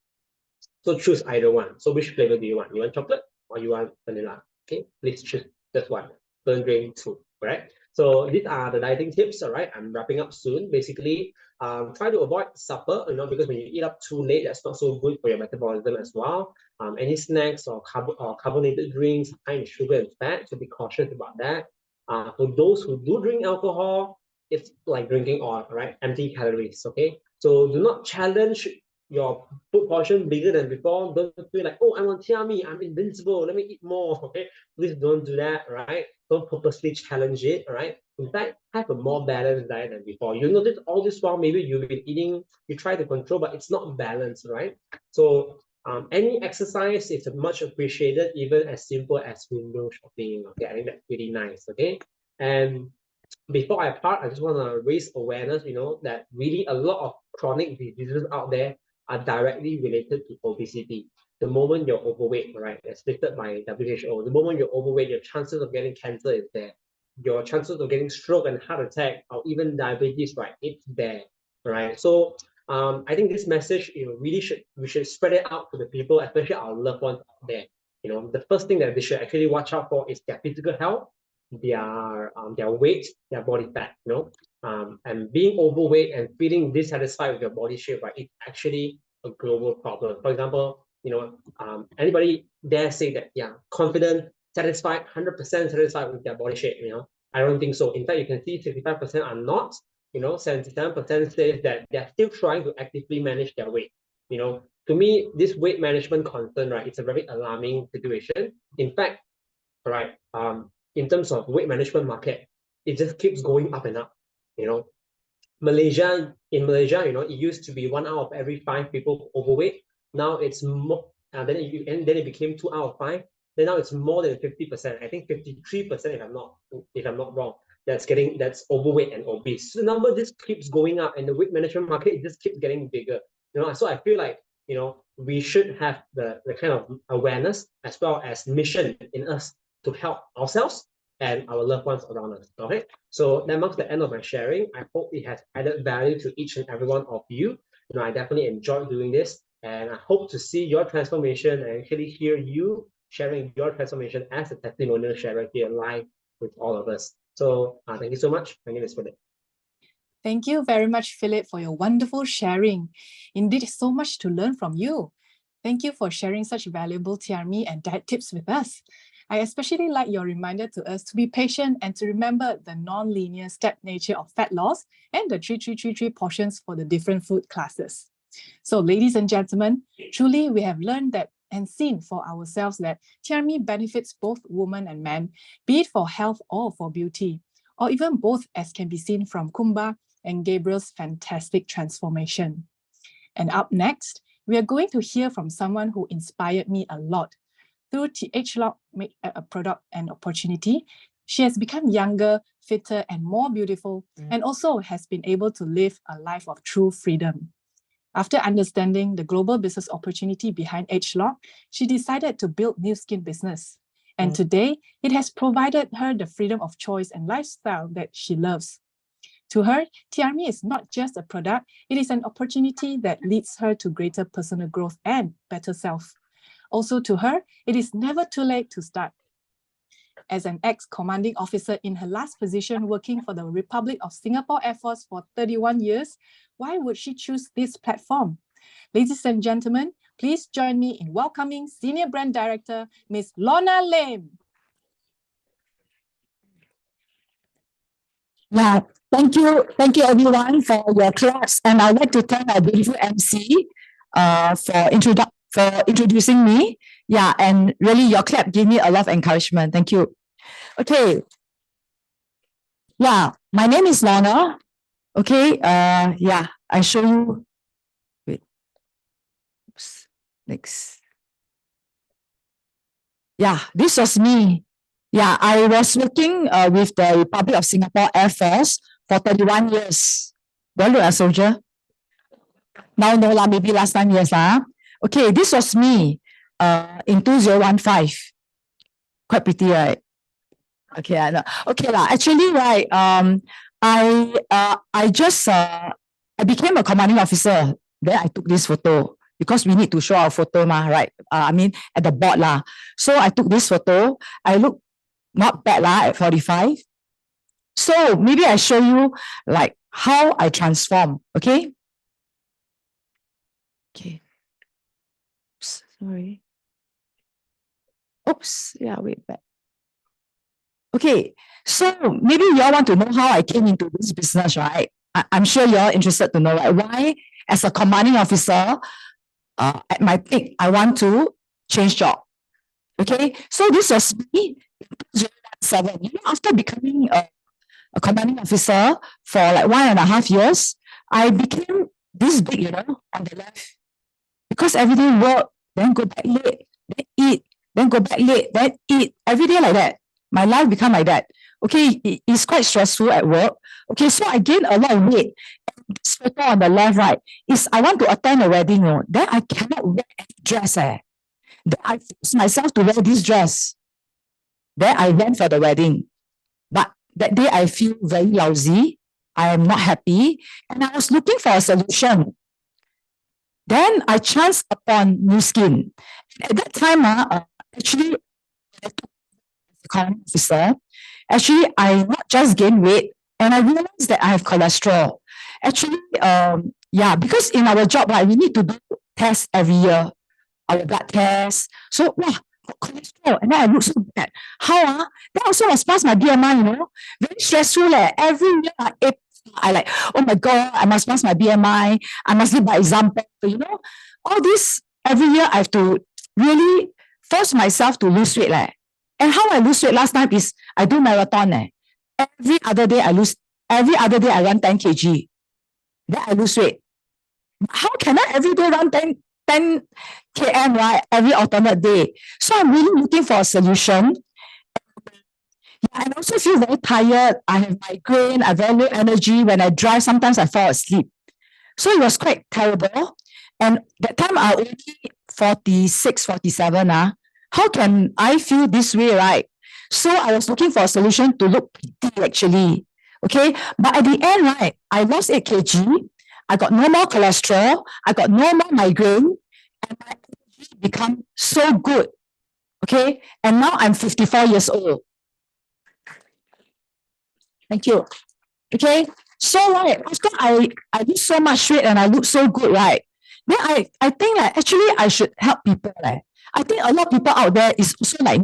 So choose either one. So which flavor do you want? You want chocolate or you want vanilla? Okay, please choose just one. Don't drink two, right? So these are the dieting tips, all right? I'm wrapping up soon. Basically, try to avoid supper, because when you eat up too late, that's not so good for your metabolism as well. Any snacks or carbonated drinks, high in sugar and fat, so be cautious about that. For those who do drink alcohol, it's like drinking oil, right? Empty calories, okay? So do not challenge your food portion bigger than before. Don't feel like, oh, I'm on TRME, I'm invincible, let me eat more, okay? Please don't do that, right? Don't purposely challenge it, right? In fact, have a more balanced diet than before. You notice all this while maybe you've been eating, you try to control, but it's not balanced, right? So any exercise is much appreciated, even as simple as window shopping, okay? I think that's really nice, okay? And before I part, I just want to raise awareness, that really a lot of chronic diseases out there are directly related to obesity. The moment you're overweight, right, as stated by WHO, the moment you're overweight, your chances of getting cancer is there. Your chances of getting stroke and heart attack or even diabetes, right, it's there, right? So I think this message, we should spread it out to the people, especially our loved ones out there. The first thing that they should actually watch out for is their physical health, their weight, their body fat, and being overweight and feeling dissatisfied with your body shape, right? It's actually a global problem. For example, anybody dare say that, yeah, confident, satisfied, 100% satisfied with their body shape, I don't think so. In fact, you can see 65% are not, 77% says that they're still trying to actively manage their weight. To me, this weight management concern, right, it's a very alarming situation. In fact, right, in terms of weight management market, it just keeps going up and up. In Malaysia, it used to be 1 out of every 5 people overweight. Now it's more, then it became 2 out of 5. Then now it's more than 50%. I think 53%, if I'm not wrong, that's overweight and obese. So the number just keeps going up, and the weight management market, it just keeps getting bigger. So I feel like we should have the kind of awareness as well as mission in us to help ourselves and our loved ones around us. Okay, so that marks the end of my sharing. I hope it has added value to each and every one of you. I definitely enjoyed doing this, and I hope to see your transformation and actually hear you sharing your transformation as a testimonial sharer here live with all of us. So thank you so much. My name is Philip. Thank you very much, Philip, for your wonderful sharing. Indeed, so much to learn from you. Thank you for sharing such valuable TRME and diet tips with us. I especially like your reminder to us to be patient and to remember the non-linear step nature of fat loss and the 3-3-3-3 portions for the different food classes. So, ladies and gentlemen, truly we have learned that and seen for ourselves that TRME benefits both women and men, be it for health or for beauty, or even both, as can be seen from Kumba and Gabriel's fantastic transformation. And up next, we are going to hear from someone who inspired me a lot. Through ageLOC made a product and opportunity, she has become younger, fitter, and more beautiful, and also has been able to live a life of true freedom. After understanding the global business opportunity behind ageLOC, she decided to build Nu Skin business. And today, it has provided her the freedom of choice and lifestyle that she loves. To her, TRME is not just a product, it is an opportunity that leads her to greater personal growth and better self. Also to her, it is never too late to start. As an ex-commanding officer in her last position working for the Republic of Singapore Air Force for 31 years, why would she choose this platform? Ladies and gentlemen, please join me in welcoming Senior Brand Director, Ms. Lorna Lim. Yeah, thank you everyone for your claps, and I'd like to thank our beautiful MC for introducing me. Yeah, and really your clap gave me a lot of encouragement. Thank you. Okay. Yeah, my name is Lorna. Okay, yeah, I show you. Wait. Oops. Next. Yeah, this was me. Yeah, I was working with the Republic of Singapore Air Force for 31 years. Do I look a soldier? Now, no lah, maybe last time, yes lah. Okay, this was me in 2015. Quite pretty, right? Okay, I know. Okay lah, actually, right, I became a commanding officer. Then I took this photo because we need to show our photo mah, right? I mean, at the board lah. So I took this photo. I look not bad lah at 45. So maybe I show you like how I transform, okay? Okay. Oops, sorry. Oops, yeah, wait back. Okay, so maybe you all want to know how I came into this business, right? I'm sure you're interested to know, right? Why, as a commanding officer, at my peak, I want to change job. Okay, so this was me in 2007. You know, after becoming a commanding officer for like 1.5 years, I became this big, you know, on the left. Because every day work, then go back late, then eat, then go back late, then eat, every day like that. My life become like that. Okay, it's quite stressful at work. Okay, so I gained a lot of weight. And this photo on the left, right, is I want to attend a wedding. You know, then I cannot wear any dress. Then I forced myself to wear this dress. Then I went for the wedding. But that day I feel very lousy. I am not happy. And I was looking for a solution. Then I chanced upon Nu Skin. At that time, actually, commanding officer, actually, I not just gained weight, and I realized that I have cholesterol. Actually, yeah, because in our job, right, we need to do tests every year, our blood tests. So, wow, cholesterol, and then I look so bad. How? That also was past my BMI, you know, very stressful. Every year, I like, oh my God, I must pass my BMI. I must live by example. You know, all this every year, I have to really force myself to lose weight. And how I lose weight last time is I do marathon. Every other day I run 10 kg. Then I lose weight. How can I every day run 10 km, right? Every alternate day. So I'm really looking for a solution. Yeah, I also feel very tired. I have migraine. I have very low energy. When I drive, sometimes I fall asleep. So it was quite terrible. And that time I was only 46, 47. How can I feel this way, right? So I was looking for a solution to look pretty, actually. Okay, but at the end, right, I lost 8 kg. I got no more cholesterol. I got no more migraine. And my energy become so good. Okay, and now I'm 54 years old. Thank you. Okay, so right, after I lose so much weight and I look so good, right? Then I think that actually I should help people. I think a lot of people out there is also like,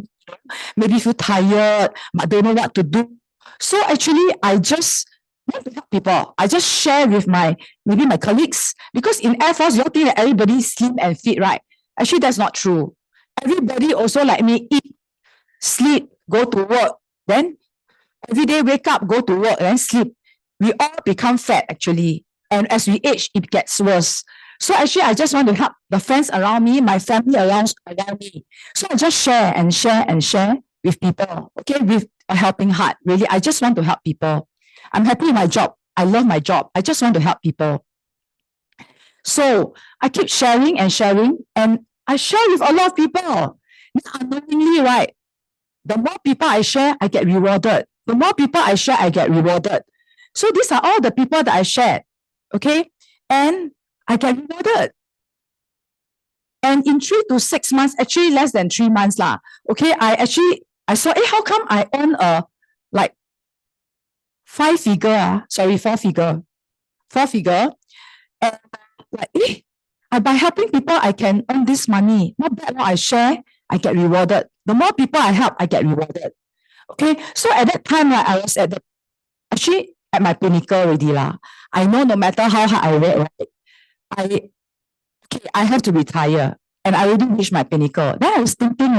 maybe feel tired, but don't know what to do. So actually, I just want to help people. I just share with maybe my colleagues, because in Air Force, you all think that everybody is slim and fit, right? Actually, that's not true. Everybody also like me, eat, sleep, go to work, then every day wake up, go to work, and then sleep. We all become fat, actually. And as we age, it gets worse. So actually, I just want to help the friends around me, my family around me. So I just share and share and share with people, okay, with a helping heart. Really, I just want to help people. I'm happy in my job. I love my job. I just want to help people. So I keep sharing and sharing, and I share with a lot of people. Unknowingly, right? The more people I share, I get rewarded. The more people I share, I get rewarded. So these are all the people that I shared, okay? And I get rewarded. And in 3 to 6 months, actually less than 3 months, okay, I actually I saw, how come I earn like 4 figure, and like, by helping people, I can earn this money. Not bad, I share, I get rewarded. The more people I help, I get rewarded. Okay, so at that time, I was actually at my pinnacle already lah. I know no matter how hard I work, right, I have to retire, and I already reached my pinnacle. Then I was thinking,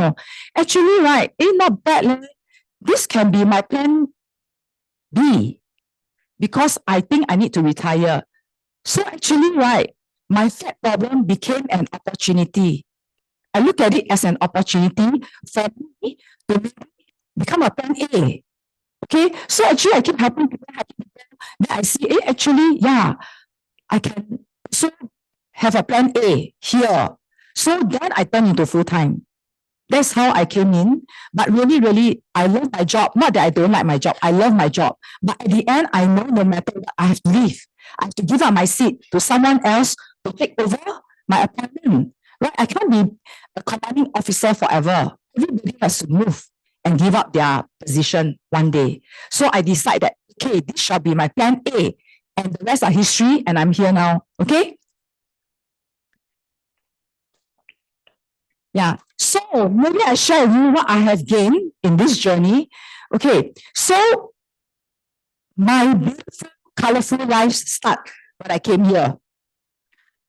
actually, right, not bad. This can be my plan B, because I think I need to retire. So actually, right, my fat problem became an opportunity. I look at it as an opportunity for me to become a plan A. Okay, so actually I keep helping people. Then I see, actually, yeah, I can also have a plan A here. So then I turn into full-time. That's how I came in. But really, really, I love my job. Not that I don't like my job. I love my job. But at the end, I know no matter what, I have to leave. I have to give up my seat to someone else to take over my appointment. Right? I can't be a commanding officer forever. Everybody has to move and give up their position one day. So I decide that, okay, this shall be my plan A. And the rest are history, and I'm here now. Okay? Yeah. So maybe I share with you what I have gained in this journey. Okay. So my beautiful, colorful life start when I came here.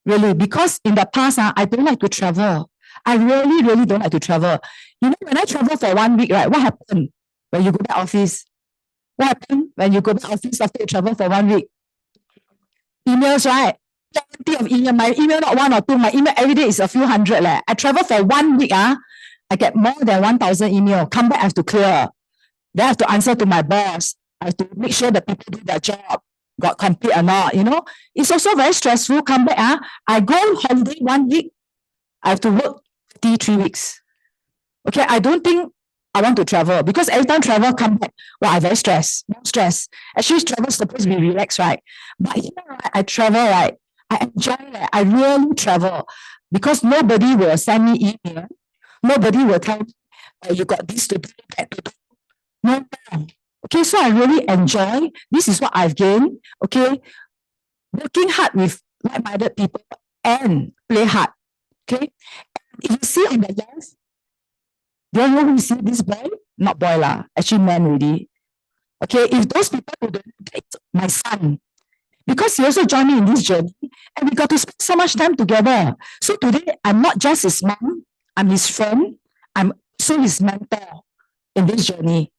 Really, because in the past, I don't like to travel. I really, really don't like to travel. You know, when I travel for 1 week, right, what happened when you go back office? What happened when you go back office after you travel for 1 week? Emails, right? Plenty of email. My email not 1 or 2. My email every day is a few hundred. I travel for 1 week. I get more than 1,000 email. Come back, I have to clear. Then I have to answer to my boss. I have to make sure that people do their job, got complete or not. You know, it's also very stressful. Come back. I go on holiday 1 week. I have to work 3 weeks. Okay, I don't think I want to travel, because every time travel come back, well, I'm very stressed. No stress. Actually, travel is supposed to be relaxed, right? But here, I travel, right? I enjoy it. I really travel, because nobody will send me email. Nobody will tell me, you got this to do, that to do. No. Okay, so I really enjoy. This is what I've gained. Okay, working hard with like-minded people and play hard. Okay, if you see on the left, do you know who see this boy? Not boy lah, actually man already. Okay, if those people who don't, it's my son, because he also joined me in this journey, and we got to spend so much time together. So today, I'm not just his mom, I'm his friend, I'm also his mentor in this journey.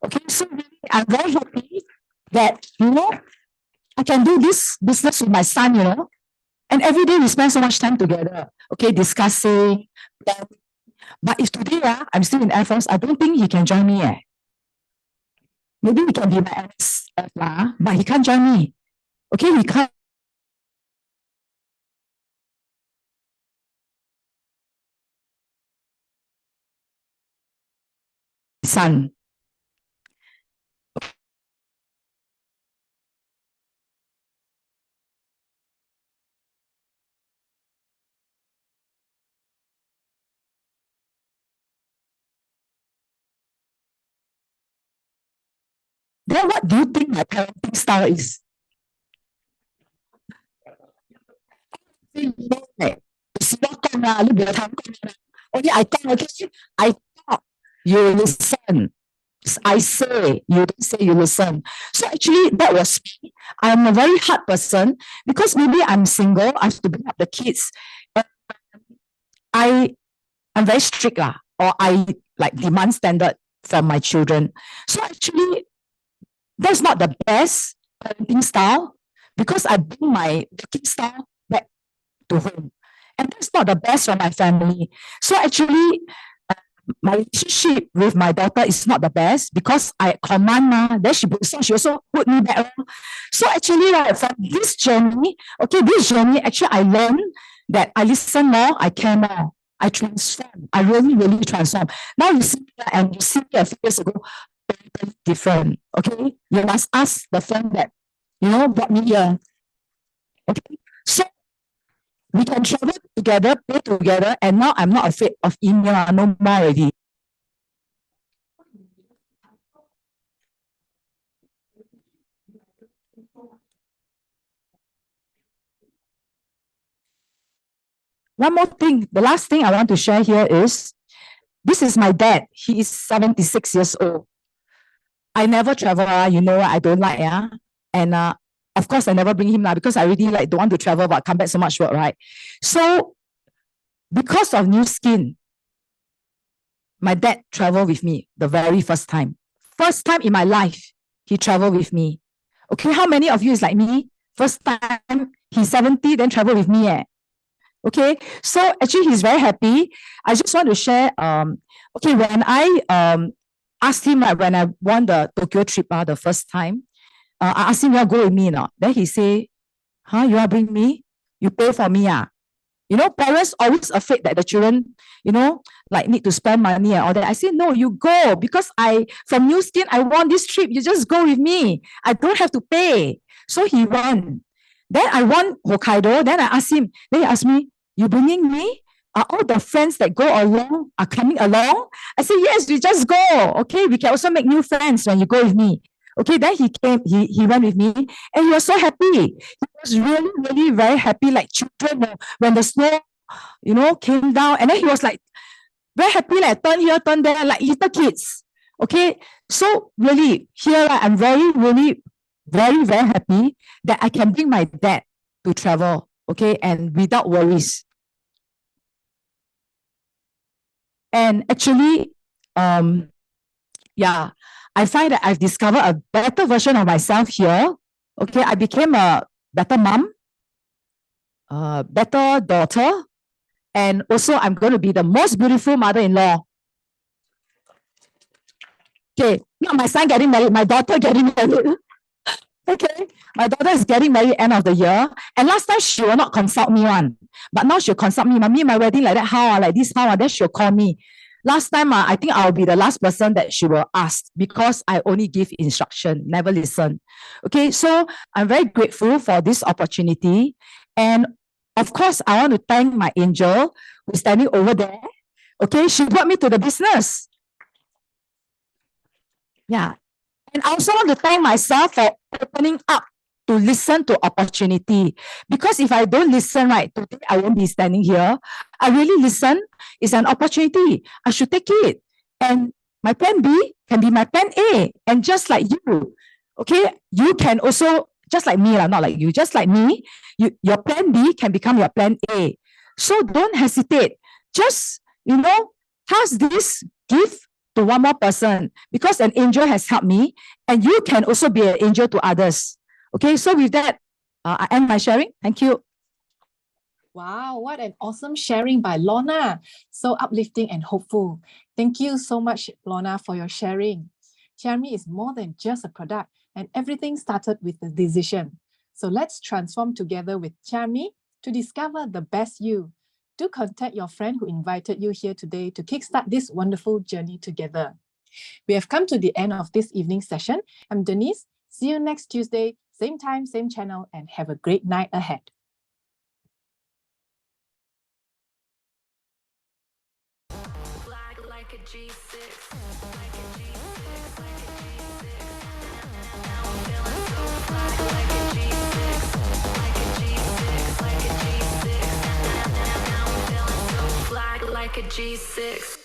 Okay, so really, I'm very happy that, you know, I can do this business with my son, you know, and every day we spend so much time together, okay, discussing. But if today I'm still in Air Force, I don't think he can join me. Maybe he can be my NSF lah, but he can't join me. Okay, he can't. Son. Then what do you think my parenting style is? Only I talk, okay? I talk, you listen. I say, you don't say, you listen. So actually, that was me. I'm a very hard person, because maybe I'm single, I have to bring up the kids. I'm very strict or I like demand standard from my children. So actually, that's not the best parenting style, because I bring my working style back to home. And that's not the best for my family. So actually, my relationship with my daughter is not the best, because I command then she also put me back. So actually, from this journey, actually I learned that I listen more, I care more, I transform. I really, really transform. Now you see me, and you see me a few years ago, totally different. Okay, you must ask the friend that, you know, brought me here. Okay, so we can travel together, play together, and now I'm not afraid of email, no more already. one more thing, the last thing I want to share here is, this is my dad. He is 76 years old. I never travel, you know, I don't like, and of course, I never bring him now because I really like don't want to travel, but come back so much work, right? So, because of Nu Skin, my dad traveled with me the very first time. First time in my life, he traveled with me. Okay, how many of you is like me? First time, he's 70, then travel with me. Okay, so actually he's very happy. I just want to share, okay, when I asked him, like, when I won the Tokyo trip the first time, I asked him, you go with me or not? Then he say, huh, you want to bring me? You pay for me, You know, parents always afraid that the children, you know, like need to spend money and all that. I say, no, you go, because from Nu Skin, I won this trip. You just go with me. I don't have to pay. So he won. Then I won Hokkaido. Then I asked him, then he asked me, you bringing me? Are all the friends that go along are coming along? I said, yes, we just go. Okay, we can also make new friends when you go with me. Okay, then he came, he went with me, and he was so happy. He was really, really very happy, like children when the snow, you know, came down, and then he was like very happy, like turn here, turn there, like little kids. Okay, so really here I'm really very, very happy that I can bring my dad to travel, okay, and without worries. And actually, yeah, I find that I've discovered a better version of myself here. Okay, I became a better mom, a better daughter, and also I'm going to be the most beautiful mother-in-law. Okay, not my son getting married, my daughter getting married. Okay, my daughter is getting married end of the year, and last time she will not consult me one, but now she'll consult me. Mommy, my wedding like that, how? Like this, how? Then she'll call me. Last time, I think I'll be the last person that she will ask because I only give instruction, never listen. Okay, so I'm very grateful for this opportunity. And of course, I want to thank my angel who's standing over there. Okay, she brought me to the business. Yeah. And I also want to thank myself for opening up to listen to opportunity. Because if I don't listen, right, today I won't be standing here. I really listen. It's an opportunity. I should take it. And my plan B can be my plan A. And just like you, okay, you can also, just like me, not like you, just like me, your plan B can become your plan A. So don't hesitate. Just, you know, pass this gift to one more person because an angel has helped me, and you can also be an angel to others. Okay, so with that, I end my sharing. Thank you. Wow, what an awesome sharing by Lorna. So uplifting and hopeful. Thank you so much, Lorna, for your sharing. Tiarmi is more than just a product, and everything started with the decision. So let's transform together with Tiarmi to discover the best you. Do contact your friend who invited you here today to kickstart this wonderful journey together. We have come to the end of this evening session. I'm Denise. See you next Tuesday, same time, same channel, and have a great night ahead. Like a G6, like a G6, like a G6, like a G6.